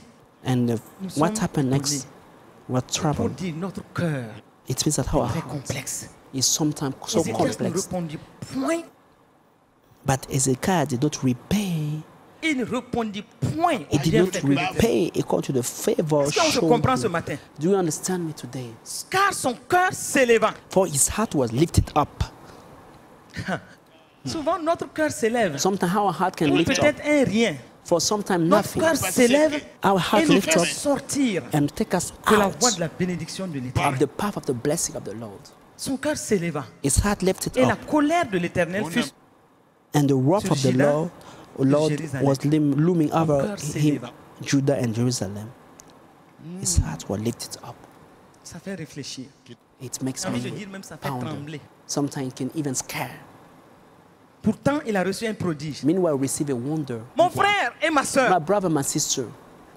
And Nous what sommes happened donnés next? What pour trouble? dire notre cœur It means that our Très heart complexe. is sometimes so Ézéchias ne complex. répondit point. But Ezekiel did not repay. Il ne répondit point au He did bienfait not que l'Éternel. repay according to the favor Est-ce qu'on se shown comprend to ce him. matin? Do you understand me today? Car son cœur s'éleva. For his heart was lifted up. Souvent, notre cœur s'élève. Sometimes our heart can Ou lift up. peut-être un rien. For sometimes Notre nothing. cœur s'élève Our et heart nous lifts fait up sortir and take us de la voie de out la bénédiction de of l'Éternel. the path of the blessing of the Lord. Son cœur s'éleva. His heart lifted Et la up, colère de l'Éternel fut and the wrath sur of the Juda, Lord Jérusalem. was looming over cœur him, s'éleva. Judah and Jerusalem. His heart was lifted up. Ça fait réfléchir. It makes J'ai envie de me dire même ça fait ponder. trembler. Sometimes it can even scare. Pourtant, il a reçu un prodige. Meanwhile, receive a wonder. Mon frère et ma My soeur, brother, my sister,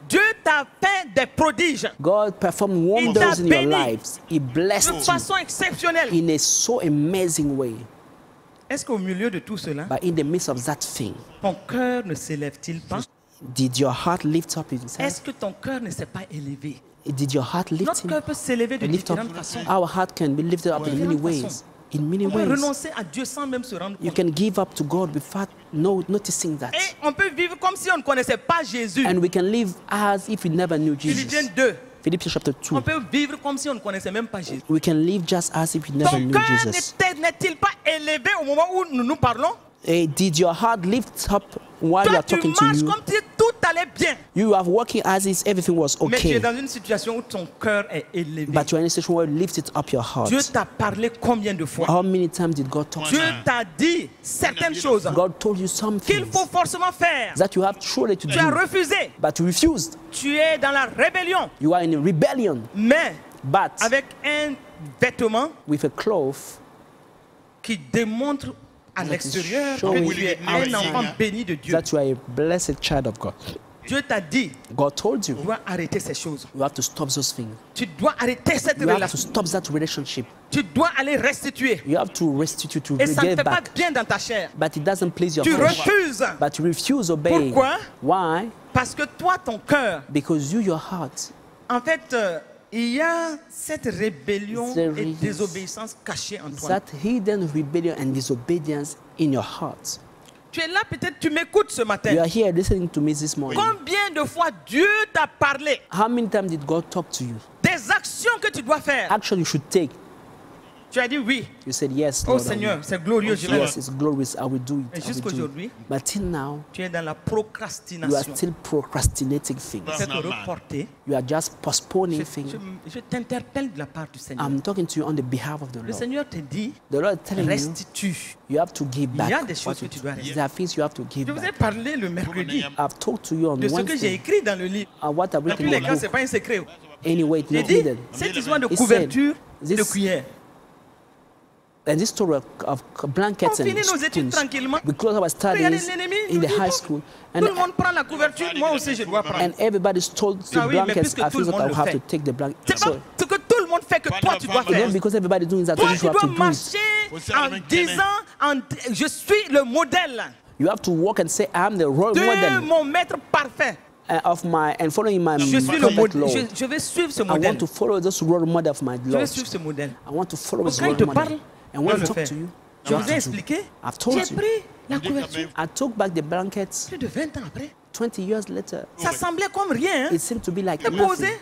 Dieu t'a fait des prodiges God performed wonders in your béni. lives. He blessed de you façon exceptionnelle. in a so amazing way. Est-ce qu'au milieu de tout cela, But in the midst of that thing, ton cœur ne s'élève-t-il pas? did your heart lift up Est-ce himself? que ton cœur ne s'est pas élevé? Did your heart lift Notre him? cœur peut s'élever de Lift up. différentes façons. Our heart can be lifted up in many Différentes ways. façons. In many On peut ways. renoncer à Dieu sans même se rendre You compte. can give up to God without noticing that. Et on peut vivre comme si on ne connaissait pas Jésus. And we can live as if we never knew Jesus. Philippiens 2. Philippians chapter 2. On peut vivre comme si on ne connaissait même pas Jésus. We can live just as if we never Ton knew cœur Jesus. n'est-il pas élevé au moment où nous parlons? Did your heart lift up while you Toi, are tu talking to marches you? comme si tout allait bien. You are working as if everything was Mais tu es okay. dans une situation où ton cœur est élevé. But you are in a situation where you lifted up your heart. Dieu t'a parlé combien de fois? How many times did God talk to Dieu you? t'a dit certaines choses God told you qu'il something faut forcément faire. that you have truly to Tu as do, refusé. but you refused. Tu es dans la rébellion. You are in a rebellion, Mais but avec un vêtement with a cloth qui démontre à l'extérieur showing que tu es un outside enfant béni de Dieu. that you are a blessed child of God. Dieu t'a dit, God told you tu dois arrêter ces choses. you have to stop those things. Tu dois arrêter cette You have to relation. stop that relationship. Tu dois aller restituer. You have to restitute, to Et ça ne get fait pas back. bien dans ta chair. But it doesn't please your Tu flesh. refuses. But you refuse to obey. Pourquoi? Why? Parce que toi, ton cœur, Because you, your heart, en fait, il y a cette rébellion There et is désobéissance cachée en toi. that hidden rebellion and disobedience in your heart. Tu es là, peut-être tu m'écoutes ce matin. You are here listening to me this morning. Combien de fois Dieu t'a parlé How many times did God talk to you? des actions que tu dois faire? Action you should take. Tu as dit oui. You said yes, Oh Lord. I Seigneur, will. c'est glorieux, je vais. Yes, it's glorious. I will do it. Et I will do jusqu'aujourd'hui, it. But till now, tu es dans la you are procrastination. still procrastinating things. C'est te reporter. You are just postponing Je, things. je t'interpelle de la part du Seigneur. I'm talking to you on the behalf of the Le Lord. Seigneur te dit, The Lord is telling you, restitue. you have to give Il y a back. des choses what que you tu do. dois restituer. There are things you have to give Je vous ai back. parlé le mercredi I've talked to you on de ce que j'ai Wednesday. écrit dans le livre. What I've Dans written tous les in cas, the ce n'est book. pas un secret. Anyway, it's J'ai not dit, hidden. cette histoire de He couverture said, de this- cuillère. And this story of blankets On and finit nos études spoons. tranquillement. We close our Regardez, studies l'ennemi in nous the dit, high bon, school, tout le monde prend la couverture, moi aussi je dois prendre. and everybody's told the Ah oui, mais blankets. puisque I tout le feel that monde I le have fait. to take the blanket. C'est pas So ce que tout le monde fait que toi tu dois it's faire. not because everybody's doing that, Toi you tu have dois to do it. marcher en disant, je suis le modèle You have to walk and say, I'm the role de model mon maître parfait. of my and following my Je suis le perfect modèle. law. Je vais suivre ce I modèle. want to follow this role model of my Je vais Lord. suivre ce modèle. I want to follow his Quand il role te model. parle, And when dois I le talk faire. to you, Je you vous ai have to do. expliqué. I've told J'ai you. pris la couverture I took back the blankets plus de 20 ans après. 20 years later. Ça semblait comme rien. Hein? It seemed to be like C'est posé. nothing.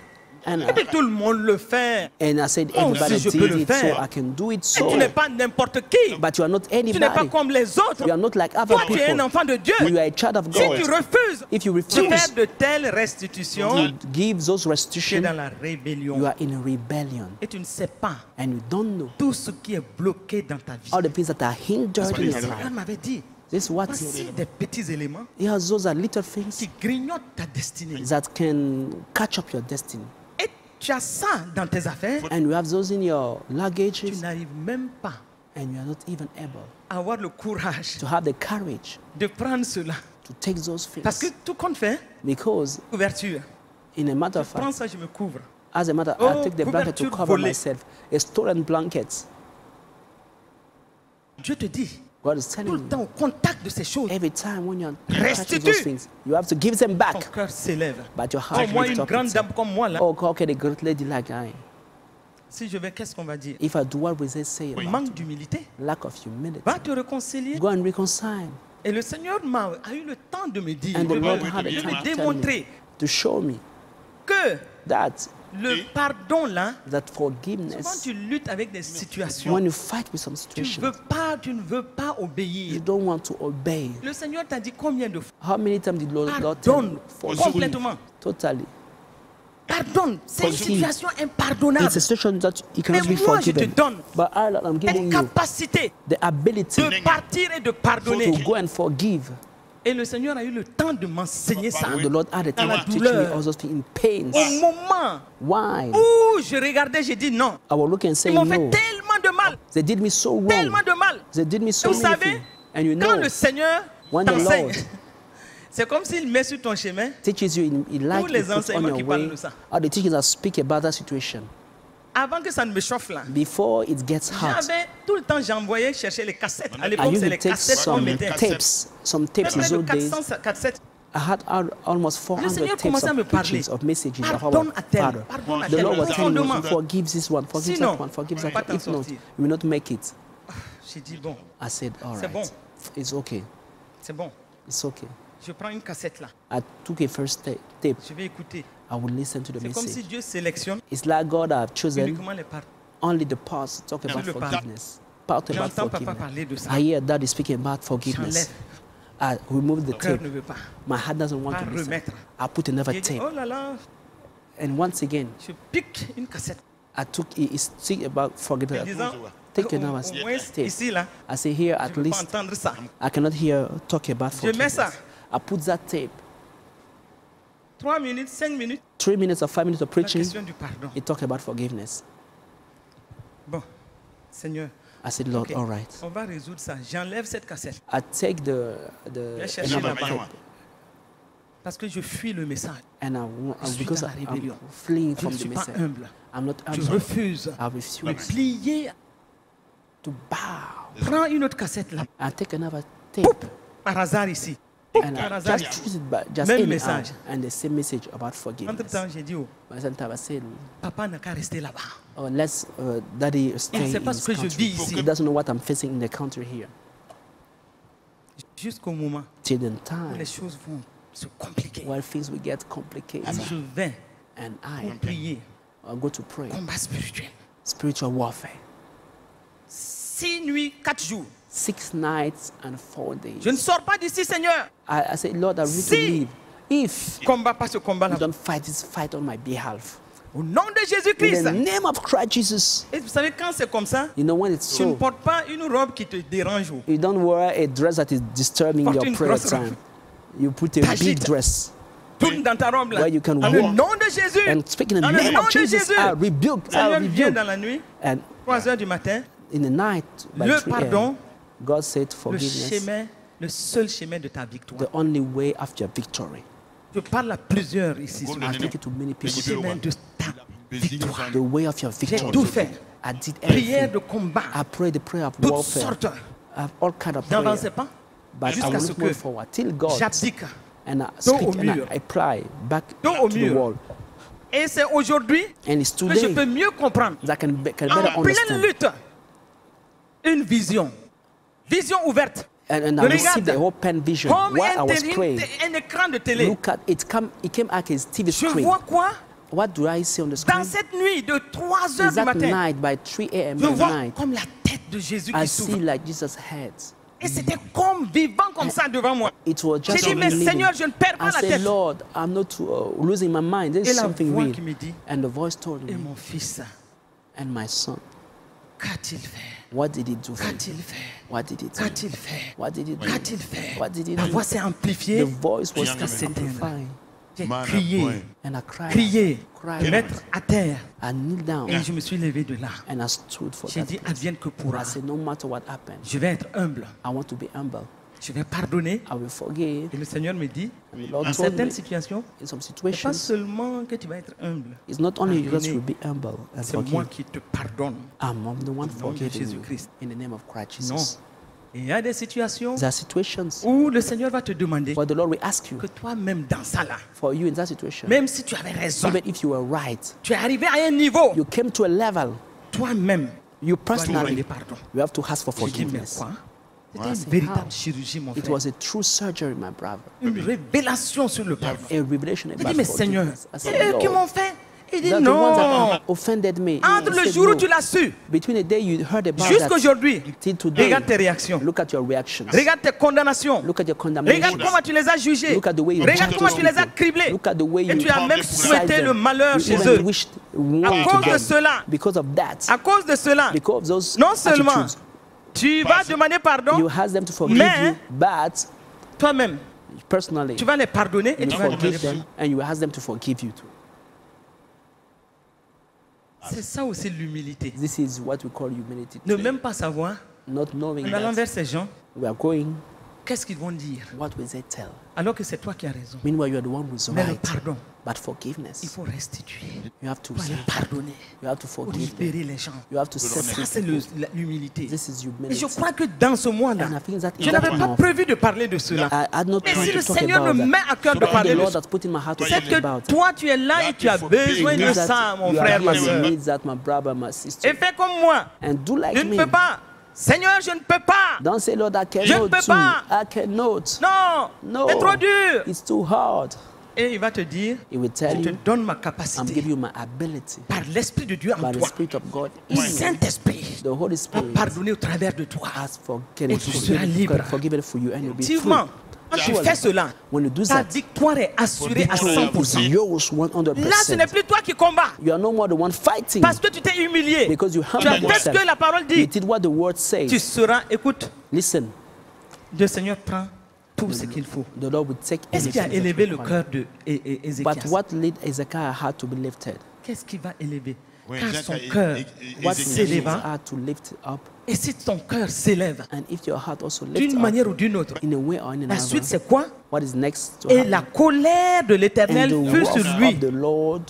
And Et puis tout le monde le fait. I said, Oh, everybody si je peux did le it, so faire. I can do it. Et So, tu n'es pas n'importe qui. but you are not Tu n'es pas anybody. comme les autres. You are not like other Toi, tu es un people. enfant de Dieu. You are a child of Si tu God. refuses If you de faire refuse de telles restitutions, to give those tu es restitutions, dans la you rébellion. are in rebellion, Et tu ne sais pas and you don't know tout ce qui est bloqué dans ta vie. all the things that are hindered in Le your Seigneur life. m'avait dit, This is what voici des petits éléments those are little things qui grignotent ta destinée. that can catch up your destiny. Et tu as ça dans tes affaires, And you have those in your tu luggages, n'arrives même pas and you are not even able à avoir le courage to have the courage de prendre cela. to take those Parce que things. tout compte fait, Because, couverture. in a matter of Prends fact, ça, je me couvre. as a matter, Oh, I take the blanket to couverture cover volée. myself. A stolen blanket. Dieu te dit, God is tout telling le you, temps au contact de ces choses, every time when you're touching Restitue. those things, you have to give them ton back. cœur s'élève. But your Oh, heart moi, lifts une up grande itself. dame comme moi, là, Oh, how can a great lady like I? Si je vais, qu'est-ce qu'on va dire? If I do what we say about Manque d'humilité. lack of humility, Va te réconcilier. go and reconcile. Et le Seigneur a eu le temps de me dire, And the de Lord me had a time to tell démontrer me, to show me que that le pardon là, souvent forgiveness, tu luttes avec des situations. when you fight with some Tu situations, ne veux pas you obéir. don't want to obey. Le Seigneur t'a dit combien de fois? How many times did Lord tell Pardonne you? Forgive complètement. totally. Pardonne. C'est une Forgive. situation impardonnable. It's a situation that you cannot Mais be moi, je te forgiven. donne But I, I'm giving une you capacité the ability de partir et de pardonner. to go and forgive. Et le Seigneur a eu le temps de m'enseigner ça. And the Lord had a time la to teach me douleur. all those things in pains. Au moment Why? où je regardais, j'ai dit non. I was looking and Ils saying m'ont fait no. tellement de mal. They did me so wrong. Tellement de mal. They did me so Vous many savez, things. And you quand know, le Seigneur when the t'enseigne, Lord c'est comme s'il met sur ton chemin. teaches you in life, les he puts on enseignements your qui parlent way, de ça. or the teachings that speak about that situation. Avant que ça ne me chauffe là, Before it gets hot, j'avais tout le temps, j'envoyais chercher les cassettes. À I l'époque, used c'est to les take cassettes qu'on some mettait. some tapes in Près de those days. 400 cassettes. I had almost Le 400 Seigneur tapes commençait à me of parler. preachings, of messages of Pardonne our à tel, Father. pardonne à The tel, Lord was telling profondément. me, forgive this one, forgive Sinon, that one, forgive on that va one. pas If t'en not, sortir. you will not make it. J'ai dit bon, I said, all C'est right, bon. it's okay, c'est bon. it's okay. Je prends une cassette là. I took a first tape. Je vais écouter. I will listen to the C'est comme si message. Dieu sélectionne It's like God have chosen uniquement les parties. only the parts to talk about le pardon. forgiveness. Part about J'entends papa forgiveness. parler de ça. I hear Daddy speaking about forgiveness. I remove the Mon cœur tape. ne veut pas. My heart doesn't want Pas to listen. remettre. I put another J'ai dit, tape. oh là là, And once again, je pique une cassette. I took it's speak about En forgiveness. disant, Take au another moins tape. ici là, I say here je at ne peux pas least entendre ça. I cannot hear talk about Je mets ça. forgiveness. I put that tape. 3 minutes, 5 minutes, 3 minutes or 5 minutes of la preaching. question du pardon. It talk about forgiveness. Bon, Seigneur, I said, Lord, ok, all right. on va résoudre ça. J'enlève cette cassette. I take Viens chercher another là-bas. tape, Parce que je fuis le message. and Je suis because dans la I'm rébellion. fleeing Je from ne the suis pas message, humble. I'm not Je humble. refuse I de refuse plier. to bow. Prends une autre cassette là. I take another tape, Par hasard ici. and par I hasard. just choose it, but just Même anyhow, message. and the same message about forgiveness. Entre-temps, j'ai dit, oh, By the time I said, papa n'a qu'à rester là-bas. oh, let's Daddy Il stay ne in sait pas this ce que je country. vis He ici. doesn't know what I'm facing in the country here. Jusqu'au moment Till the où time les choses vont se compliquer. where things will get complicated, Je vais and I prier. go to pray. Combat spirituel. Spiritual warfare. 6 nuits, 4 jours. 6 nights and 4 days. Je ne sors pas d'ici, Seigneur. I said, Lord, I really Si- believe if Combat pas ce you combat-là. don't fight this fight on my behalf. Au nom de In Jésus-Christ. the name of Christ Jesus. Et vous savez, quand c'est comme ça, You know when it's tu ne so, portes pas une robe qui te dérange. you don't wear a dress that is disturbing Porte your une prayer grosse robe. time. You put a T'agites. big dress Tourne dans ta robe là. where you can Dans le walk. nom de Jésus. And speak in the Dans le name nom of de Jesus, Jésus. I rebuke, Seigneur vient dans I la nuit, rebuke. And 3 heures du matin, in the night, by le 3 pardon, a.m., God said le forgiveness, chemin, le seul chemin de ta victoire. the only way after victory. Je parle à plusieurs ici. ce I matin. take it to many Le people. chemin de ta victoire. The way of your J'ai victory. tout fait. I did Prière everything. de combat. I pray the prayer of Toutes warfare. sortes. I have all kind of N'avancez prayer. pas. But I Jusqu'à will ce not que move forward till God j'abdique. and I dos speak au and mur. I apply back Dos au to the mur. wall. Et c'est aujourd'hui And it's que je today peux mieux comprendre. that I can better En pleine understand. lutte, une vision. Vision ouverte. And I received Regarde. the open vision Comme while I was un praying. écran de télé. Look at it. It came out as TV Je screen. vois quoi? What do I see on the Dans screen? cette nuit de 3 heures Is du that matin, night by 3 a.m. je at vois night, comme la tête de Jésus I qui see s'ouvre. like Jesus' head. Et c'était comme vivant comme ça devant moi. It was J'ai just dit, mais living. Seigneur, je ne perds I pas la said, tête. Lord, I'm not losing my mind. Et There's la something voix real. qui me dit, And the voice told et me, mon fils, and my son, qu'a-t-il fait? what did he do for you? Qu'a-t-il fait? What did he do? Qu'a-t-il fait? What did he do? Qu'a-t-il fait? What did he La do? voix s'est amplifiée. The voice was Jusqu'à s'éteindre. amplifying. J'ai crié, And I cried. crié, Cried. mettre à terre. I kneel down Et je me suis levé de là. and I stood for J'ai that. dit, place. advienne que pourra. I said, no matter what happened, Je vais être humble. I want to be humble. Je vais pardonner. I will forgive. Et le Seigneur me dit, And the dans Lord told certaines me, situations, in some c'est pas situations, seulement que tu vas être humble. it's not only you that Pardonner. will be humble and C'est moi forgive. qui te pardonne. I'm the one Au nom de forgiving you Jésus-Christ. in the name of Christ Non. Jesus. Il y a des situations There are situations où le Seigneur va te demander where the Lord will ask you, que toi-même dans ça là, for you in that situation, même si tu avais raison, even if you were right, tu es arrivé à un niveau, you came to a level, toi-même, you tu dois personally, demander pardon. you have to ask for Je dis, mais forgiveness. quoi? C'était I une said, véritable how? chirurgie, mon It frère. was a true surgery, my brother. Une révélation sur le pardon. A revelation Il about dit, mais Seigneur, forgiveness. I c'est said, eux qui Lord, m'ont fait. Il dit, they're the ones that non. have offended me. Entre He le said, jour où no. tu l'as su, Between the day you heard about jusqu'aujourd'hui, that till today, regarde tes réactions. look at your reactions. Regarde tes condamnations. Look at your condemnation. Regarde comment tu les as jugés. Look at the way you Regarde judge comment tu les as people. criblés. Look at the way Et you tu as même criticize souhaité them. le malheur You chez even eux. wished À woe to cause de them. cela, Because of that, à cause de cela, because of those non seulement attitudes, tu vas demander you pardon, ask them to forgive mais you, but toi-même, personally, tu vas les pardonner et you tu vas demander forgive them pardon. and you ask them to forgive you too. C'est ça aussi l'humilité. This is what we call humility. Ne même pas savoir, Not knowing en allant that vers ces gens, we are going, qu'est-ce qu'ils vont dire what will they tell? alors que c'est toi qui as raison. Meanwhile, you are the one who's Mais le right. pardon, But il forgiveness, faut restituer. you have to Il faut les say, pardonner. you have to Faut forgive them. libérer les gens. You have to set Ça, free c'est people. l'humilité. This is Et humility. je crois que dans ce mois-là, And I think that je n'avais pas enough. prévu de parler de cela. I had not Mais tried si to le talk Seigneur me about met that. à cœur de But parler the de Lord ça, has put in my heart to c'est talk about que it. toi, tu es là et tu as besoin de Means ça, that mon you are frère, ma here, soeur. you need that, my brother, my sister. Et fais comme moi. And do like Je ne me. peux pas. Seigneur, je ne peux pas. Don't say, Lord, I Je ne cannot peux too. pas. I cannot. Non, No. c'est trop dur. It's too hard. Et il va te dire, He will je tell te you, donne ma I'm capacité giving you my ability par l'Esprit de Dieu en by the toi. Spirit of God Le in me. Saint-Esprit The Holy va Spirit pardonner au travers de toi. has Et tu seras forgiven, libre. forgiven for you and you'll be free. Effectivement, quand tu Surely, fais cela, when you do ta that, victoire est assurée à victory is 100%. yours Là, ce n'est 100%. plus toi qui combats. You are no more the one fighting Parce que tu t'es humilié. because you Tu as humbled fait ce que yourself. la parole You dit. did what the word Tu says. seras, écoute, Listen, le Seigneur prend tout ce qu'il faut. the Lord will take Qu'est-ce qui a everything élevé that le you cœur want. de But Ézéchias? what led Ezekiah had to be lifted? Qu'est-ce qui va élever? Oui, Car Jacques son a- cœur What Ézéchias s'élèvera. had to lift up? Et si ton cœur s'élève And if your heart also lifts d'une up manière ou d'une autre, in a way or in la suite another, c'est quoi? what is next to Et happen? la colère de And l'Éternel the fut wrath sur lui. of the Lord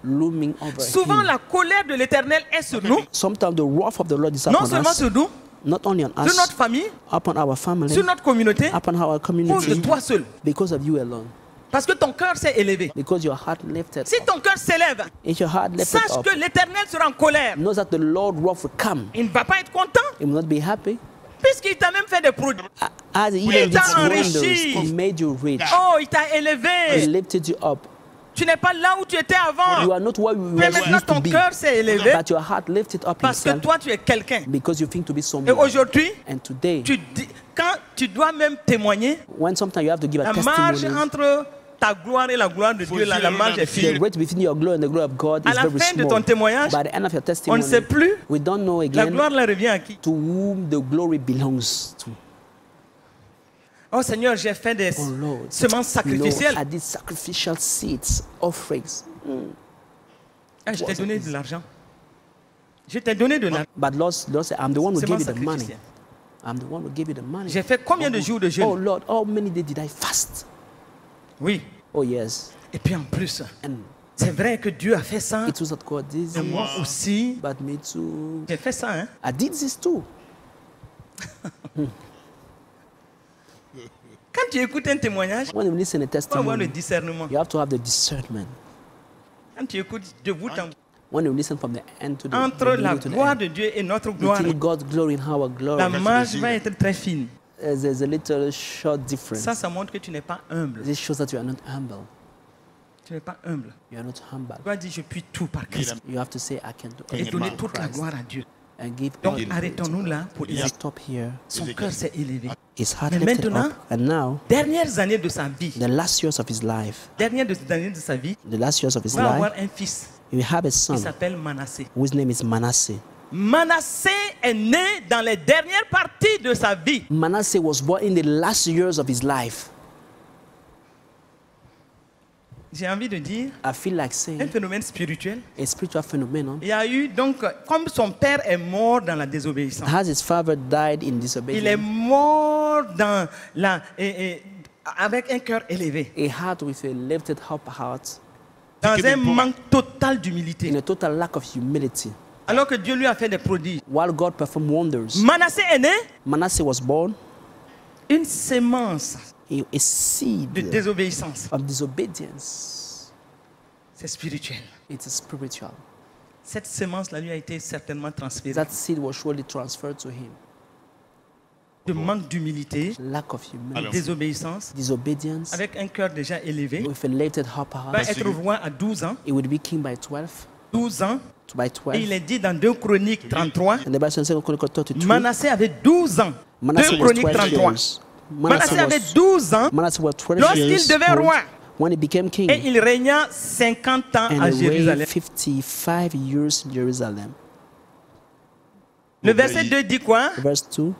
looming over Souvent him. la colère de l'Éternel est sur nous, Sometimes the wrath of the Lord is non upon seulement us, sur nous, not only on sur us, notre famille, upon our family, sur notre communauté, upon our cause de community, toi seul. because of you alone. Parce que ton cœur s'est élevé. Because your heart lifted Si up. ton cœur s'élève, If your heart lifted sache up, que l'Éternel sera en colère. knows that the Lord wrath will come. Il ne va pas être content, He will not be happy. puisqu'il t'a même fait des produits. As he Il even did t'a wonders, enrichi. he made you rich. Oh, il t'a He élevé. lifted you up. Tu n'es pas là où tu étais You avant. are not where you Mais were maintenant, used to ton be. cœur s'est élevé But your heart lifted up parce que himself toi, tu es quelqu'un. because you think to be Et someone. aujourd'hui, And today, quand tu dois même témoigner, when sometimes you have to give a la marge testimony, entre ta gloire et la gloire de Dieu, là, la marge est the finie. rate between your glory and the glory of God À is la very fin de ton small. témoignage, By the end of your on ne testimony, sait plus we don't know la again gloire la revient à qui. to whom the glory belongs to. Oh Seigneur, j'ai fait des Oh Lord, semences you know, sacrificielles. I did sacrificial seeds, offerings. Ah, je t'ai donné de l'argent. Je t'ai donné de l'argent. But Lord said, I'm the one who gave Semences you the money. sacrificielles. I'm the one who gave you the money. J'ai fait combien de jours de Oh jeûne? Lord, how many days did I fast? Oui. Oh yes. Et puis en plus, And c'est vrai que Dieu a fait ça. it was not God this, Et moi aussi, but me too. j'ai fait ça. Hein? I did this too. Quand tu écoutes un témoignage, When you listen to il faut avoir le testimony, discernement. you have to have the discernment. Quand tu écoutes de bout en bout, When you listen from the end to the entre la beginning to the gloire end, de Dieu et notre gloire, between God's glory and our glory, la marge va être très fine. there's a little short difference. Ça montre que tu n'es pas humble. This shows that you are not humble. Tu n'es pas humble. You are not humble. Tu dois dire, je puis tout par Christ. You have to say, I can do Et everything donner in toute la Christ. gloire à Dieu. And give Donc all the arrêtons-nous là pour glory. Isaac. Stop here. Son cœur s'est élevé. His heart Mais lifted maintenant, up. And now, dernières années de sa vie, the last years of his life, dernières années de sa vie, the last years of his il va avoir life, un fils he will have a qui son s'appelle Manassé. whose name is Manasseh. Manassé est né dans les dernières parties de sa vie. Manasseh was born in the last years of his life. J'ai envie de dire, I feel like un saying phénomène spirituel. a spiritual phenomenon. Il y a eu donc, comme son père est mort dans la désobéissance, As his father died in il est disobedience, mort dans avec un cœur élevé, a heart with a lifted up heart, dans Qu'il est un bon. manque total in d'humilité. a total lack of humility. alors que Dieu lui a fait des prodiges. While God performed wonders, Manassé est né, Manasseh was born une sémence a seed de désobéissance. of disobedience. C'est spirituel. It is spiritual. Cette sémence-là lui a été certainement transférée. That seed was surely transferred to him. De manque d'humilité, Lack of humility, désobéissance, disobedience, avec un cœur déjà élevé, with a lifted heart, va être roi à 12 ans. he would be king by 12. 12 ans. By Et 12. il est dit dans 2 Chroniques 33, And the Bible says in 2 Chronicles 33, Manassé avait 12 ans. 2 Manasseh was Chroniques 12 33. years. Manassé avait 12 ans Manasseh was 12 lorsqu'il years devint old roi. when he became king. Et il régna 50 ans And à he Jérusalem. reigned 55 years in Jerusalem. Le verset 2 dit quoi? Verse 2.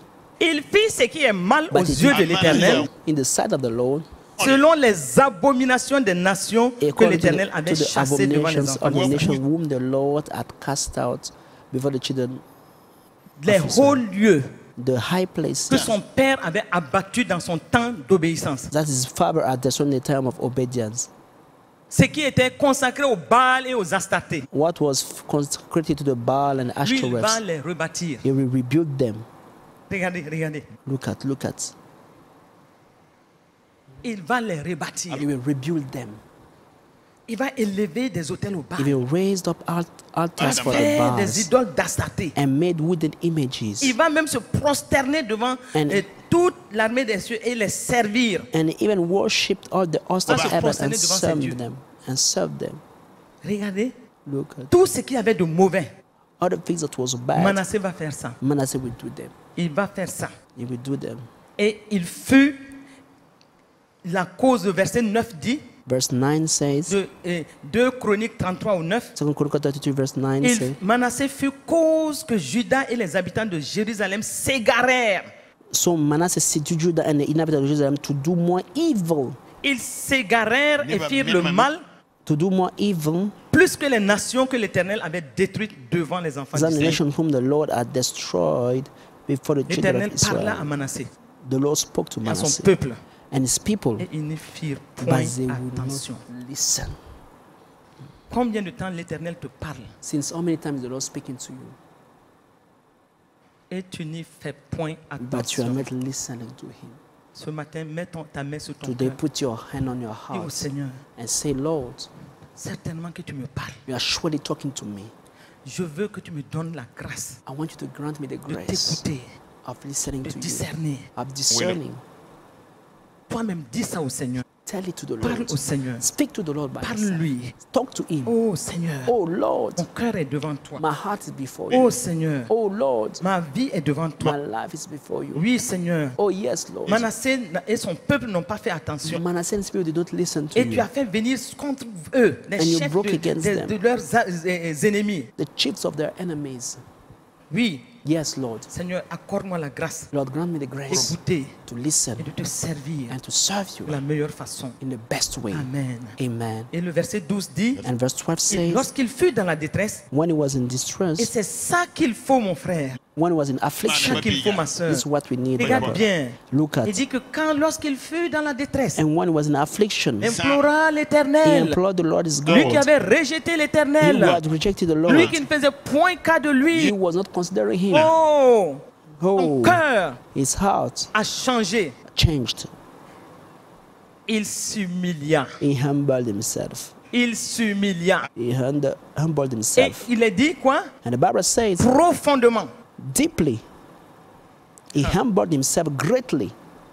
Il fit ce qui est mal aux But he yeux de did l'Éternel, evil in the sight of the Lord, selon les abominations des nations que according l'Éternel to avait the chassées devant les abominations enfants of the d'Israël. nations whom the Lord had cast out before the children, Les hauts lieux the high places que son père avait abattus dans son temps d'obéissance. that his father had destroyed in the time of obedience. Ce qui était consacré au Baal et aux Astartés. What was consecrated to the Baal and Lui, il va Ashtoreth, les rebâtir. he will rebuild them. Regardez, regardez. Look at. Il va les rebâtir. He will rebuild them. Il va élever des autels au He Baal. will raise up altars for the Faire des Baals idoles d'Astarté. and made wooden images. Il va même se prosterner devant And- toute l'armée des cieux et les servir. And he even worshipped all the hosts of se heaven prosterner and devant ses dieux. served them. And served them. Regardez, Look at tout ce qu'il y avait de mauvais, all the things that was bad. Manassé va faire ça. Manasseh will do them. Il va faire ça. He will do them. Et il fut la cause, le verset 9 dit, Verse 9 says, de 2 Chroniques 33 au 9, 2 Chronicles 32 verse 9 says, Manassé fut cause que Juda et les habitants de Jérusalem s'égarèrent. so Manasseh seduced Judah and the inhabitants of Jerusalem to do more evil. Ils s'égarèrent et firent le mal To do more evil plus que les nations que l'Éternel avait détruites devant les enfants than the d'Israël. nation whom the Lord had destroyed before the children L'Éternel of parla à Israel. Manassé, The Lord spoke to à son Manasseh peuple, and his people, et ils ne firent point but they would attention. not listen. Combien de temps l'Éternel te parle Since how many times is the Lord speaking to you, et tu n'y fais point but you are attention? not listening to Him? Ce matin, mets ta main sur ton Today, cœur. put your hand on your Dis au heart Seigneur, and say, Lord, certainement que tu me parles. you are surely talking to me. Je veux que tu me donnes la grâce I want you to grant me the de grace t'écouter, of listening de to you, discerner. of discerning. Toi-même, dis ça au Seigneur. Tell it to the Parle Lord. au Seigneur. Speak to the Lord by yourself. Parle-lui. Talk to Him. Oh Seigneur, Oh Lord, mon cœur est devant toi. my heart is before you. Oh Seigneur, Oh Lord, ma vie est devant my toi. life is before you. Oui Seigneur. Oh yes, Lord. Manassé et son peuple n'ont pas fait attention. Manasseh and Spirit, they don't listen to Et tu you. as fait venir contre eux les And you chefs broke against them. de leurs ennemis. The chiefs of their enemies. Oui, Yes, Lord. Seigneur, accorde-moi la grâce Lord, grant me the grace d'écouter to listen et de te servir and to serve you de la meilleure façon. in the best way. Amen. Amen. Et le verset 12 dit, And verse 12 says, lorsqu'il fut dans la détresse, when he was in et distress, c'est ça qu'il faut mon frère, when he was in c'est ça affliction, qu'il faut ma soeur. this is what we need. Regarde brother. bien, Look il at. dit que lorsqu'il fut dans la détresse, And when he was in affliction, implora he l'Éternel, implored the Lord his lui qui God. avait rejeté He who l'Éternel, had rejected the lui Lord, qui ne faisait point cas de he lui. was not considering him. Oh, son Oh, cœur his heart a changé. changed. Il s'humilia. He humbled himself. Il s'humilia. He humbled Et himself. il est dit quoi? And the Bible says, Profondément. deeply, he humbled himself greatly.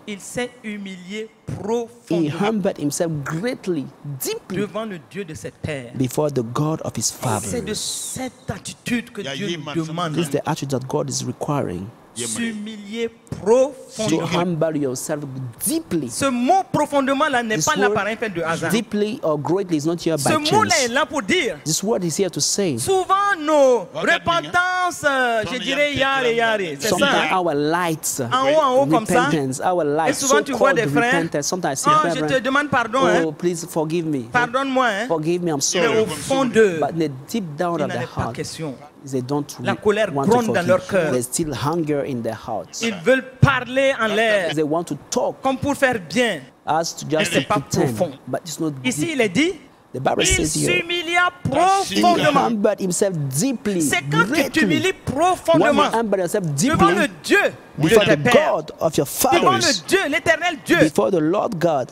Il s'est humilié He profondément humbled himself greatly, deeply devant le Dieu de ses pères. before the God of his C'est de fathers. cette attitude que Dieu nous This is demande. the attitude that God is requiring. S'humilier To profondément. humble yourself deeply. Ce mot profondément là n'est This pas là word par un fait de hasard. deeply or greatly is not here Ce by mot là est chance. là pour dire. This word is here to say. Souvent nos repentances, je dirais yare. C'est Sometimes ça. our lights, En haut comme ça. repentance, our Et light, souvent tu vois so-called des frères. repentance. Sometimes I see Oh, je te brethren, demande pardon. oh, Hein. please forgive me. Pardonne-moi. Hein. Forgive me, I'm Mais sorry. au fond d'eux, But in the deep down il of n'en their est pas heart, question. they don't La colère want to gronde dans leur forgive. cœur. There's still hunger in their hearts. Ils veulent parler en l'air, They want to talk comme pour faire bien. as to just c'est pas pretend, profond. but it's not Ici, deep. il est dit, The Bible Il says here, s'humilia he profondément. humbled himself deeply, C'est quand tu greatly. t'humilies When profondément you humble yourself devant le deeply Dieu de before tes the pères, God of your devant le fathers, Dieu, l'éternel Dieu, before the Lord God,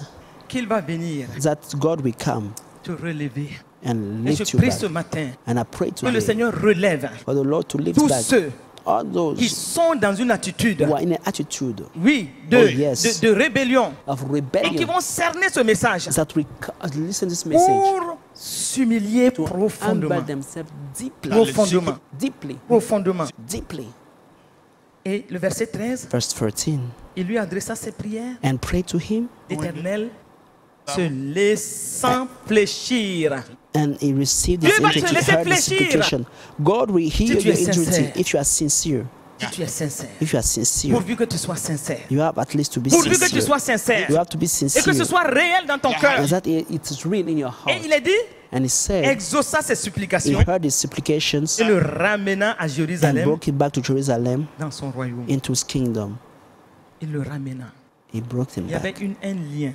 qu'il va venir that God will come te relever. and Et je lift you prie ce back. matin And I pray que le today Seigneur relève for the Lord to lift tous back ceux all qui those sont dans une attitude, who are in an attitude oui, Oh, yes. de rébellion of et qui rebellion, vont cerner ce message that will listen to this message, pour s'humilier to profondément. humble themselves deeply, Profondément. deeply, Profondément. deeply. Et le verset 13, Verse 13. il lui adressa ses prières. And pray to him, L'Éternel se laissant fléchir. and he received Dieu his va te entreaty, laisser heard his fléchir. supplication. God will hear tu your es entreaty sincère. if you are sincere. Si tu es sincère. If you are sincere, Pourvu que tu sois sincère. you have at least to be Pourvu que tu sincere. sois sincère. You have to be Et que ce sincere. soit réel dans ton cœur. And that it's real in your Et heart. il a dit, And he said, exauça ses he supplications heard his supplications et le ramena à and Jérusalem brought him back to Jerusalem dans son royaume. into his kingdom. Il le ramena. He brought him Il y avait back. un lien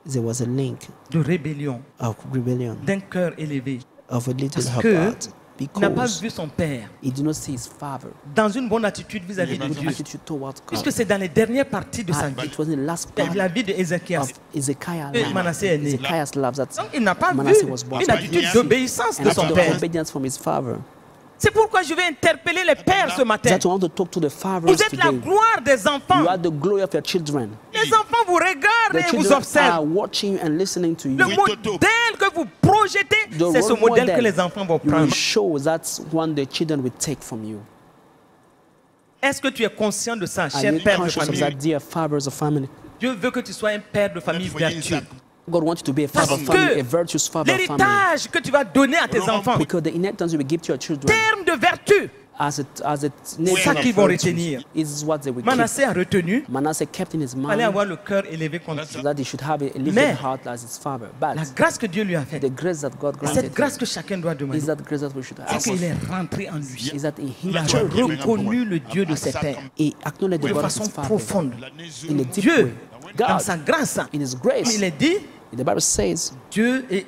There was a link de rébellion of rebellion, d'un cœur élevé. of a little Parce heart, que il n'a pas because vu son père he did not see his father dans une bonne attitude vis-à-vis de with Dieu. attitude towards God. Puisque c'est dans les dernières parties de sa And vie, it was in the last part la vie de Ézéchias. of Ezekiah's Et life. Manasseh est né. Ezekiah's life that Donc il n'a pas vu Manasseh was born. une attitude d'obéissance and de son after the père. obedience from his father. C'est pourquoi je vais interpeller les pères ce matin. That I want to talk to the Vous fathers êtes la today. gloire des enfants. You are the glory of your children. Les enfants vous regardent The et vous children are observent. watching and listening to you. Le modèle que vous projetez, The c'est ce role modèle que model les enfants vont you will prendre. show, that's one the children will take from you. Est-ce que tu es conscient de ça, Are cher you père de conscious of famille? that, dear fathers of family? Dieu veut que tu sois un père de famille vertueux. God wants you to be a father Parce of family, que a virtuous father of family. l'héritage que tu vas donner à tes enfants, Because the inheritance you will give to your children terme de vertu, as a c'est nation ça of qu'ils vont virtues retenir. is what they will keep. Manasseh a retenu, Manasseh kept in his il fallait mind avoir le cœur élevé contre Dieu. that he should have a lifted Mais heart as his father. But La grâce que Dieu lui a faite, the grace that God cette granted grâce him que chacun doit demander, is that grace that we should c'est ask. qu'il est rentré en lui. Is that in him Il a he reconnu le Dieu de ses pères acknowledged the de God of façon his father profonde. in a deep Dieu, way. dans God, sa grâce, in his grace, il est dit, the Bible says, Dieu et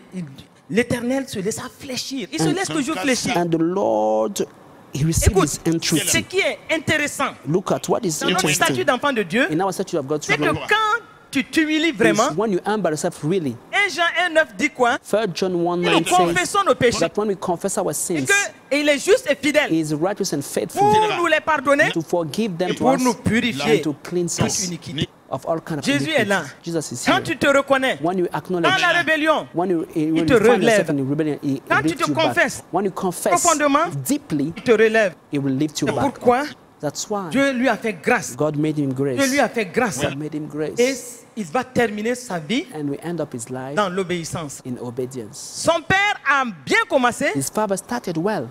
l'Éternel se laissa fléchir. Il se laisse toujours fléchir. and the Lord, he received Écoute, his ce entreaty. qui est intéressant Look at what is dans notre statut interesting d'enfant de Dieu, in our statute of God's c'est que children. quand tu t'humilies vraiment, Is when you humble yourself really. 1 Jean 1,9 dit quoi? 3 John 1 Nous 9 says confessons nos péchés. that when we confess our Et sins, qu'il est juste et fidèle he is righteous and faithful pour nous les pardonner to forgive them et to pour us nous and purifier to cleanse toute us iniquité. of all kind of Jésus est iniquity. là. Jesus is Quand here. tu te reconnais When you dans acknowledge, la rébellion, when you te find yourself relève. in rebellion, he Quand tu lifts te you back. confesses When you confess profondément, deeply, il te relève. he will lift you C'est back. pourquoi That's why Dieu lui a fait grâce. God made him Dieu lui grace. a fait grâce. God made him Et grace. il va terminer sa vie And we end up his life dans l'obéissance. in obedience. Son père a bien commencé. His father started well.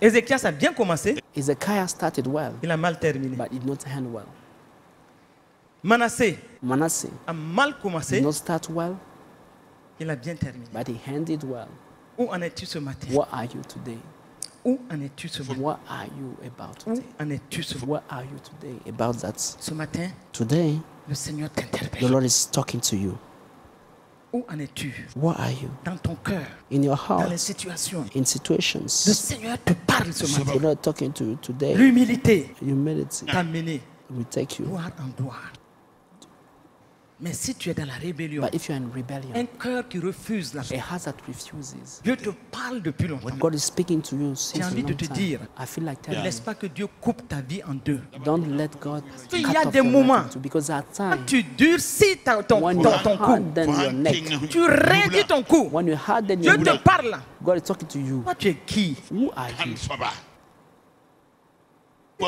Ézéchias a bien commencé. Ezekiah started well, Il a mal terminé. but did not end well. Manasseh Manasseh a mal did commencé. not start well, Il a bien terminé. but he ended well. Où en es-tu ce matin? What are you today? Où en es-tu ce matin? What are you about Où today? en es-tu ce matin? What are you today about that? Ce matin, Today, le Seigneur the t'interpelle. Lord is talking to you. Où en es-tu? What are you? Dans ton cœur, In your dans les heart, situations. in Le situations, Seigneur te parle ce the matin. Lord talking to you today. L'humilité Humility t'a mené will take you. gloire en gloire. Mais si tu es dans la rébellion, But if you're in un rebellion, cœur qui refuse la a heart that refuses, Dieu te parle depuis longtemps. God is speaking to you since a envie de long te time. dire, I feel like Ne telling laisse you, pas que Dieu coupe ta vie en deux. don't let God Il y cut a off des your life moments into, because at Quand times, tu durcis ton when you cou, harden your neck, tu raidis ton cou, when you harden your Dieu te neck, parle. God is talking to you. Toi, tu es qui? Who are you?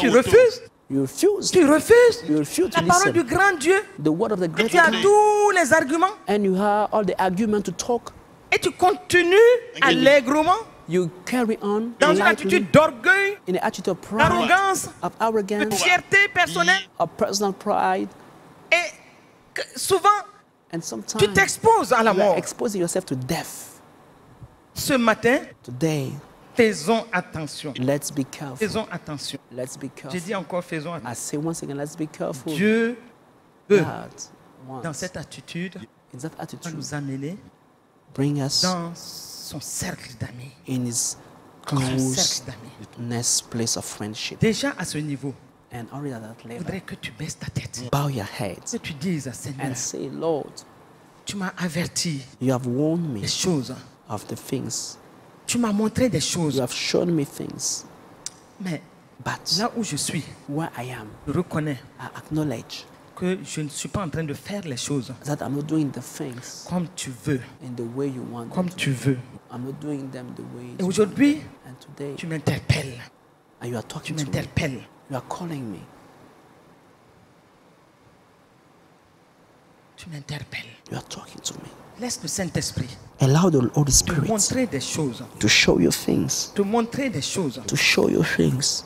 Tu refuses? You refuse. Tu refuses? You refuse to La parole du listen. grand Dieu. The word of the Et great tu as God. tous les arguments. And you have all the argument to talk. Et tu continues allègrement You carry on dans une lightly attitude d'orgueil, in an attitude of pride, d'arrogance, of de arrogance, fierté personnelle. of personal pride, Et souvent, and tu sometimes t'exposes à la you are mort. exposing yourself to death. Ce matin, Today, faisons attention. let's be careful. Faisons attention. Let's be J'ai careful. dit encore, faisons attention. I say once again, let's be careful. Dieu veut, God dans wants, cette attitude, in that va attitude, nous amener bring us dans son cercle d'amis. in His Dans son close cercle d'amis. next place of friendship. Déjà à ce niveau, And already at that je level, voudrais que tu baisses ta tête. bow your head Que tu dises à Seigneur, and say, Lord, tu m'as averti you have warned me des choses. of the things. Tu m'as montré des You choses. have shown me things. Mais But là où je suis, where I am, je reconnais I acknowledge que je ne suis pas en train de faire les choses that I'm not doing the things comme tu veux. in the way you want Comme them to. tu veux. I'm not doing them the way Et you aujourd'hui, want them. And today, tu m'interpelles. and you are Tu talking to me. m'interpelles. You are calling me. Tu m'interpelles. You are talking to me. Laisse le Saint-Esprit Allow the Holy te Spirit montrer des choses. to show you things. Te montrer des choses. To show you things.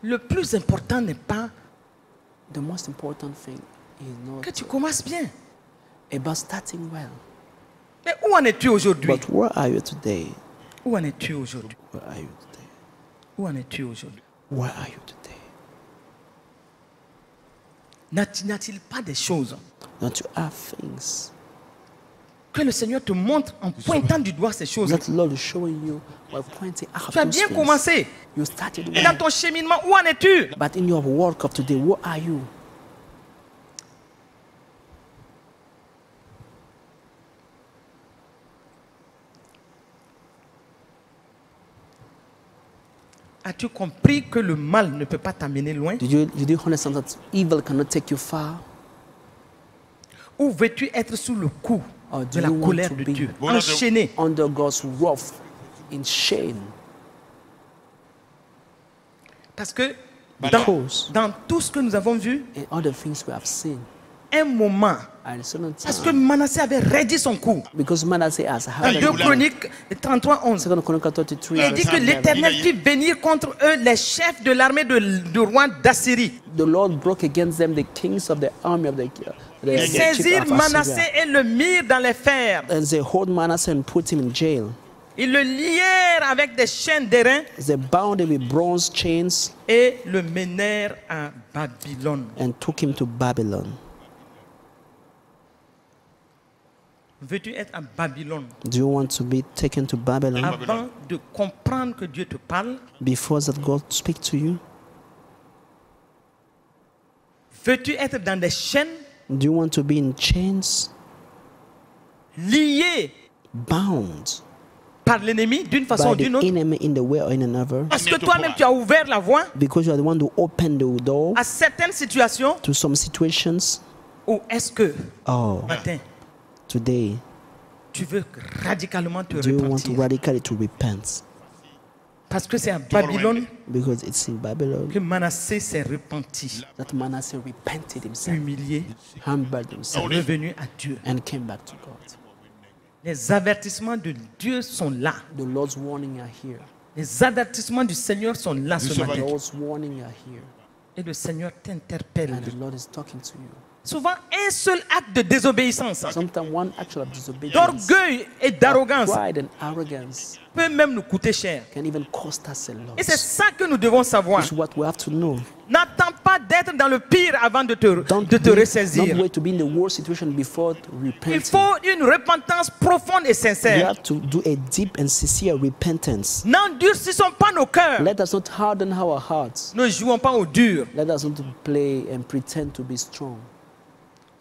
Le plus important n'est pas The most important thing is not que tu commences bien. about starting well. Mais où en es-tu aujourd'hui? But where are you today? Où en es-tu aujourd'hui? Where are you today? Où en es-tu aujourd'hui? Where are you today? N'a-t-il pas des choses Don't you have things que le Seigneur te montre en pointant du doigt ces choses? that the Lord is showing you while pointing out Tu as those bien things? commencé. You started Et dans well. ton cheminement, où en es-tu? But in your work of today, where are you? As-tu compris que le mal ne peut pas t'amener loin? Did you understand that evil cannot take you far? Ou veux-tu être sous le coup Or de do la you want colère to de be Dieu, enchaîné? under God's wrath in shame? Parce que Because dans tout ce que nous avons vu, in all the things we have seen, un moment, at a certain parce que time, Manasseh avait raidi son coup. because Manasseh has Dans had 2 Chroniques 33, 11, 2 Chronicles 33, il dit verse que 11, l'Éternel fit venir contre eux les chefs de l'armée du roi d'Assyrie. the Lord broke against them the kings of the army of the Ils chief saisirent of Manasseh Assyria. et le mirent dans les fers. And they hold Manasseh and put him in jail. Ils le lièrent avec des chaînes d'airain They bound him with bronze chains et le menèrent à Babylone. and took him to Babylon. Veux-tu être à Babylone Do you want to be taken to Babylon avant de comprendre que Dieu te parle? before that God speak to you? Veux-tu être dans des chaînes, Do you want to be in chains, lié bound par l'ennemi d'une façon ou by d'une the autre? enemy in the way or in another? Parce que toi-même tu as ouvert la voie Because you are the one to open the door à certaines situations. to some situations. Ou est-ce que Oh, matin today, tu veux radicalement te do you want to repentir? radically to repent? Parce que c'est à Babylone Because it's in Babylon que Manasseh s'est repenti, that Manasseh repented himself, humilié, humbled himself, revenu à Dieu. and came back to God. Les avertissements de Dieu sont là. The Lord's warning are here. Les avertissements du Seigneur sont là ce The matin. Lord's warning are here. Et le Seigneur t'interpelle. And the Lord is talking to you. Souvent, un seul acte de désobéissance, Sometimes one action of disobedience, d'orgueil et d'arrogance pride and arrogance peut même nous coûter cher. can even cost us a lot. Et c'est ça que nous devons savoir. It's what we have to know. N'attends pas d'être dans le pire avant de te Don't ressaisir. wait to be in the worst situation before Il repenting. faut une repentance profonde et You sincère. have to do a deep and sincere repentance. N'endurcissons pas nos cœurs. Let us not harden our hearts. Ne jouons pas au dur. Let us not play and pretend to be strong.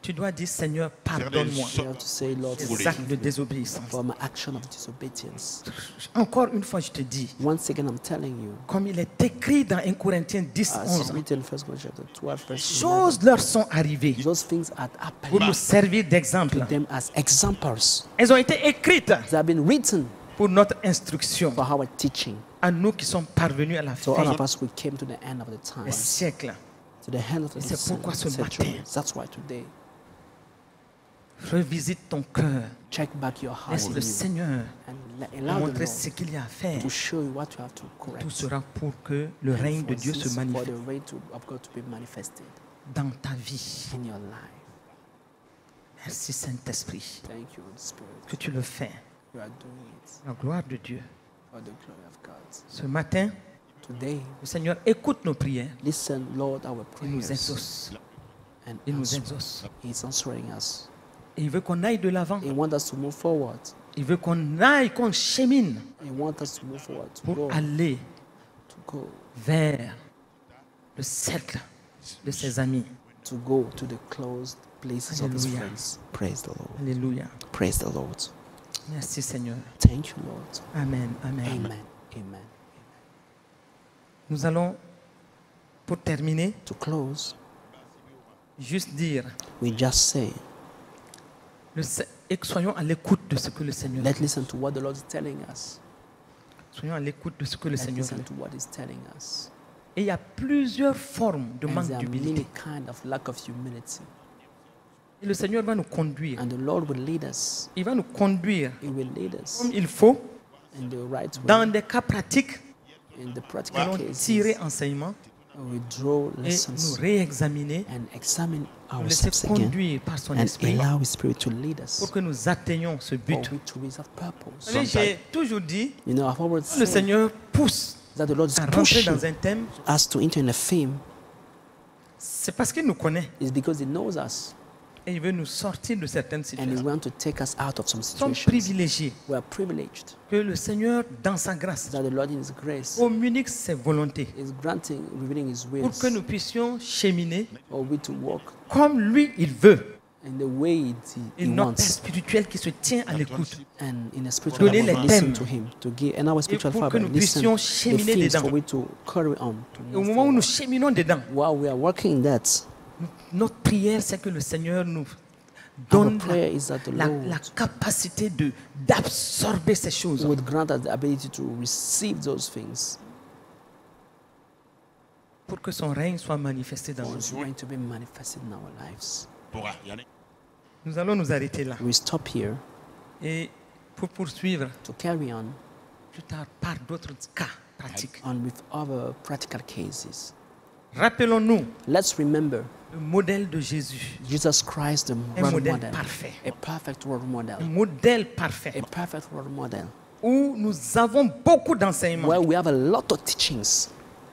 Tu dois dire, Seigneur, pardonne-moi You have to say, Lord, des actes de désobéissance. for my action of disobedience. Encore une fois, je te dis, Once again, I'm telling you, comme il est écrit dans 1 Corinthiens 10, as 11, written in 1 Corinthians chapter 12, verse 11, choses leur sont arrivées those things are pour nous happening servir d'exemple. them as examples. Elles ont été écrites They have been written pour notre instruction, for our teaching. à nous qui sommes parvenus à la So all fin of us, we came to the end of the des time, siècles. to the end of the C'est pourquoi ce century. matin, That's why today, Revisite ton cœur. check back your heart Laisse le Seigneur and te allow the montrer Lord ce qu'il y a à faire. to show you what you have to Tout correct. sera pour que le règne de Dieu se For manifeste the reign of God to be manifested dans ta vie. in your life. Merci Saint-Esprit Thank you, Holy Spirit. que tu le fais. You are doing it La gloire de Dieu. for the glory of God. Ce matin, Today, le Seigneur écoute nos prières. listen, Lord, our Il nous prayers. exauce. And Il nous answer. exauce. He's answering us. Et il veut qu'on aille de l'avant. He wants us to move forward. Il veut qu'on aille, qu'on chemine He wants us to move forward, to pour go, aller to go, vers le cercle de ses amis. to go to the closed places of his Hallelujah. friends. Praise the Lord. Alléluia. Praise the Lord. Merci Seigneur. Thank you, Lord. Amen. Amen. Amen. Amen. Nous allons, pour terminer, To close, juste dire, we just say, et que soyons à l'écoute de ce que le Seigneur let's dit. listen to what the Lord is telling us. Soyons à l'écoute de ce que le Let's Seigneur listen dit. to what He's telling us. Et il y a plusieurs formes de And manque there are d'humilité. many kind of lack of humility. Et le Seigneur va nous conduire. And the Lord will lead us. Il va nous conduire He will lead us comme il faut, in the right way. dans des cas pratiques. In the Nous practical allons cases, tirer enseignement we draw et nous lessons réexaminer, and examine nous laisser ourselves again conduire par son and esprit allow His Spirit to lead us pour que nous atteignions ce for but. we to reach our Vous purpose. savez, j'ai toujours dit, You know, I've always le said Seigneur pousse that the Lord is à rentrer pushing dans un thème, us to enter in a theme c'est parce qu'il nous connaît is because He knows us et il veut nous sortir de certaines and He situations. wants to take us out of some Nous sommes situations. privilégiés We are privileged que le Seigneur, dans sa grâce, that the Lord in His grace communique ses volontés is granting, revealing His pour wills que nous puissions cheminer or we to walk comme lui, il veut. in the way He Et notre père wants spirituel qui se tient à l'écoute. and in a spiritual Donner father, les listen thèmes. to Him to give and our spiritual pour que father nous listen puissions the cheminer things dedans. for we to carry on to Et au move moment où nous forward. cheminons dedans, While we are working in that, notre prière, c'est que le Seigneur nous our donne prayer is that the la Lord capacité d'absorber ces choses would grant us the ability to receive those things pour que son règne soit manifesté dans for nos His vies. reign to be manifested in our lives. Nous allons nous arrêter là. We stop here Et pour poursuivre, to carry on plus tard, par d'autres cas pratiques. on with other practical cases. Rappelons-nous Let's remember le modèle de Jésus. Jesus Christ, the Un role modèle model, parfait. a perfect role Un model, modèle parfait. a perfect role model, Où nous avons beaucoup d'enseignements. where we have a lot of teachings,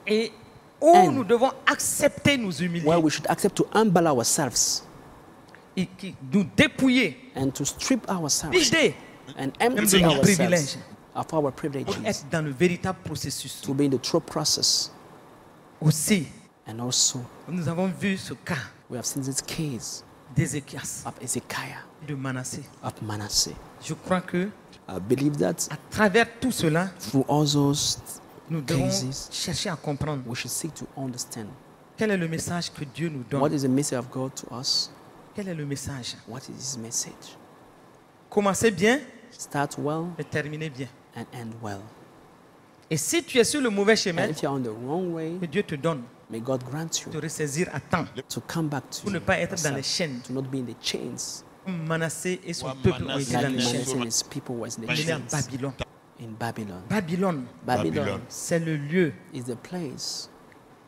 Et où And nous devons accepter nous humilier. where we should accept to humble ourselves Et nous dépouiller. and to strip ourselves Vider. and Même empty de nos ourselves privilèges. of our Pour privileges être dans le véritable processus. to be in the true process. Aussi, And also, nous avons vu ce cas we have seen this case d'Ézéchias of Ezekiah, et de Manassé. of Manasseh. Je crois que I believe that à travers tout cela, through all those, nous devons cases. chercher à comprendre we should seek to understand quel est le message que Dieu nous what donne. is the message of God to us, Quel est le message? what is His message. Commencez bien Start well et terminez bien. and end well. Et si tu es sur le mauvais chemin, And if you're on the wrong way, que Dieu te donne may God grant de you ressaisir à temps to come back to pour ne you, pas être dans les yourself, chaînes. to not be in the chains Comme Manassé et son peuple ont été like dans les chaînes. Manasseh and his people was in the Il est à chains Babylone. in Babylon. Babylone, Babylon c'est le lieu is the place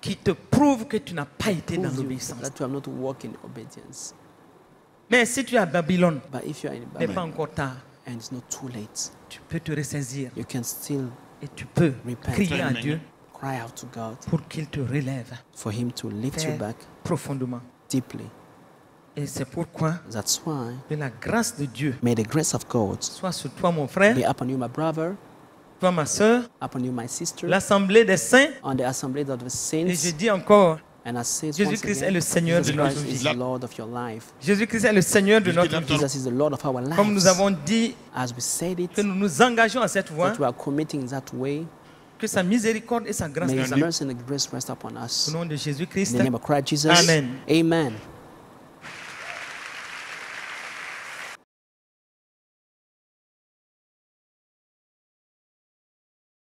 qui te prouve que tu n'as pas été dans proves you l'obéissance. that you have not walked in obedience. Mais si tu es à Babylone, But if you are in il n'est pas Babylon encore tard. and it's not too late, Tu peux te ressaisir you can still et tu peux Repent. crier à Dieu cry out to God pour qu'il te relève for Him to lift you très back profondément. deeply. Et c'est pourquoi That's why que la grâce de Dieu may the grace of God soit sur toi, mon frère, be upon you, my brother, toi, ma soeur, upon you, my sister, l'assemblée des saints. on the assembly of the Et je saints. dis encore, And I say it once Jésus-Christ est again, le Seigneur de Jesus notre Christ is vie. the Lord of your life. Jésus-Christ est le Seigneur de notre vie. Jesus is the Lord of our Comme nous lives. avons dit As we said it, que nous nous engageons à cette voie, that we are committing that way, que sa miséricorde et sa grâce may nous His amènent. mercy and grace rest upon us. Au nom de In Jésus-Christ. the name of Christ Jesus. Amen. Amen.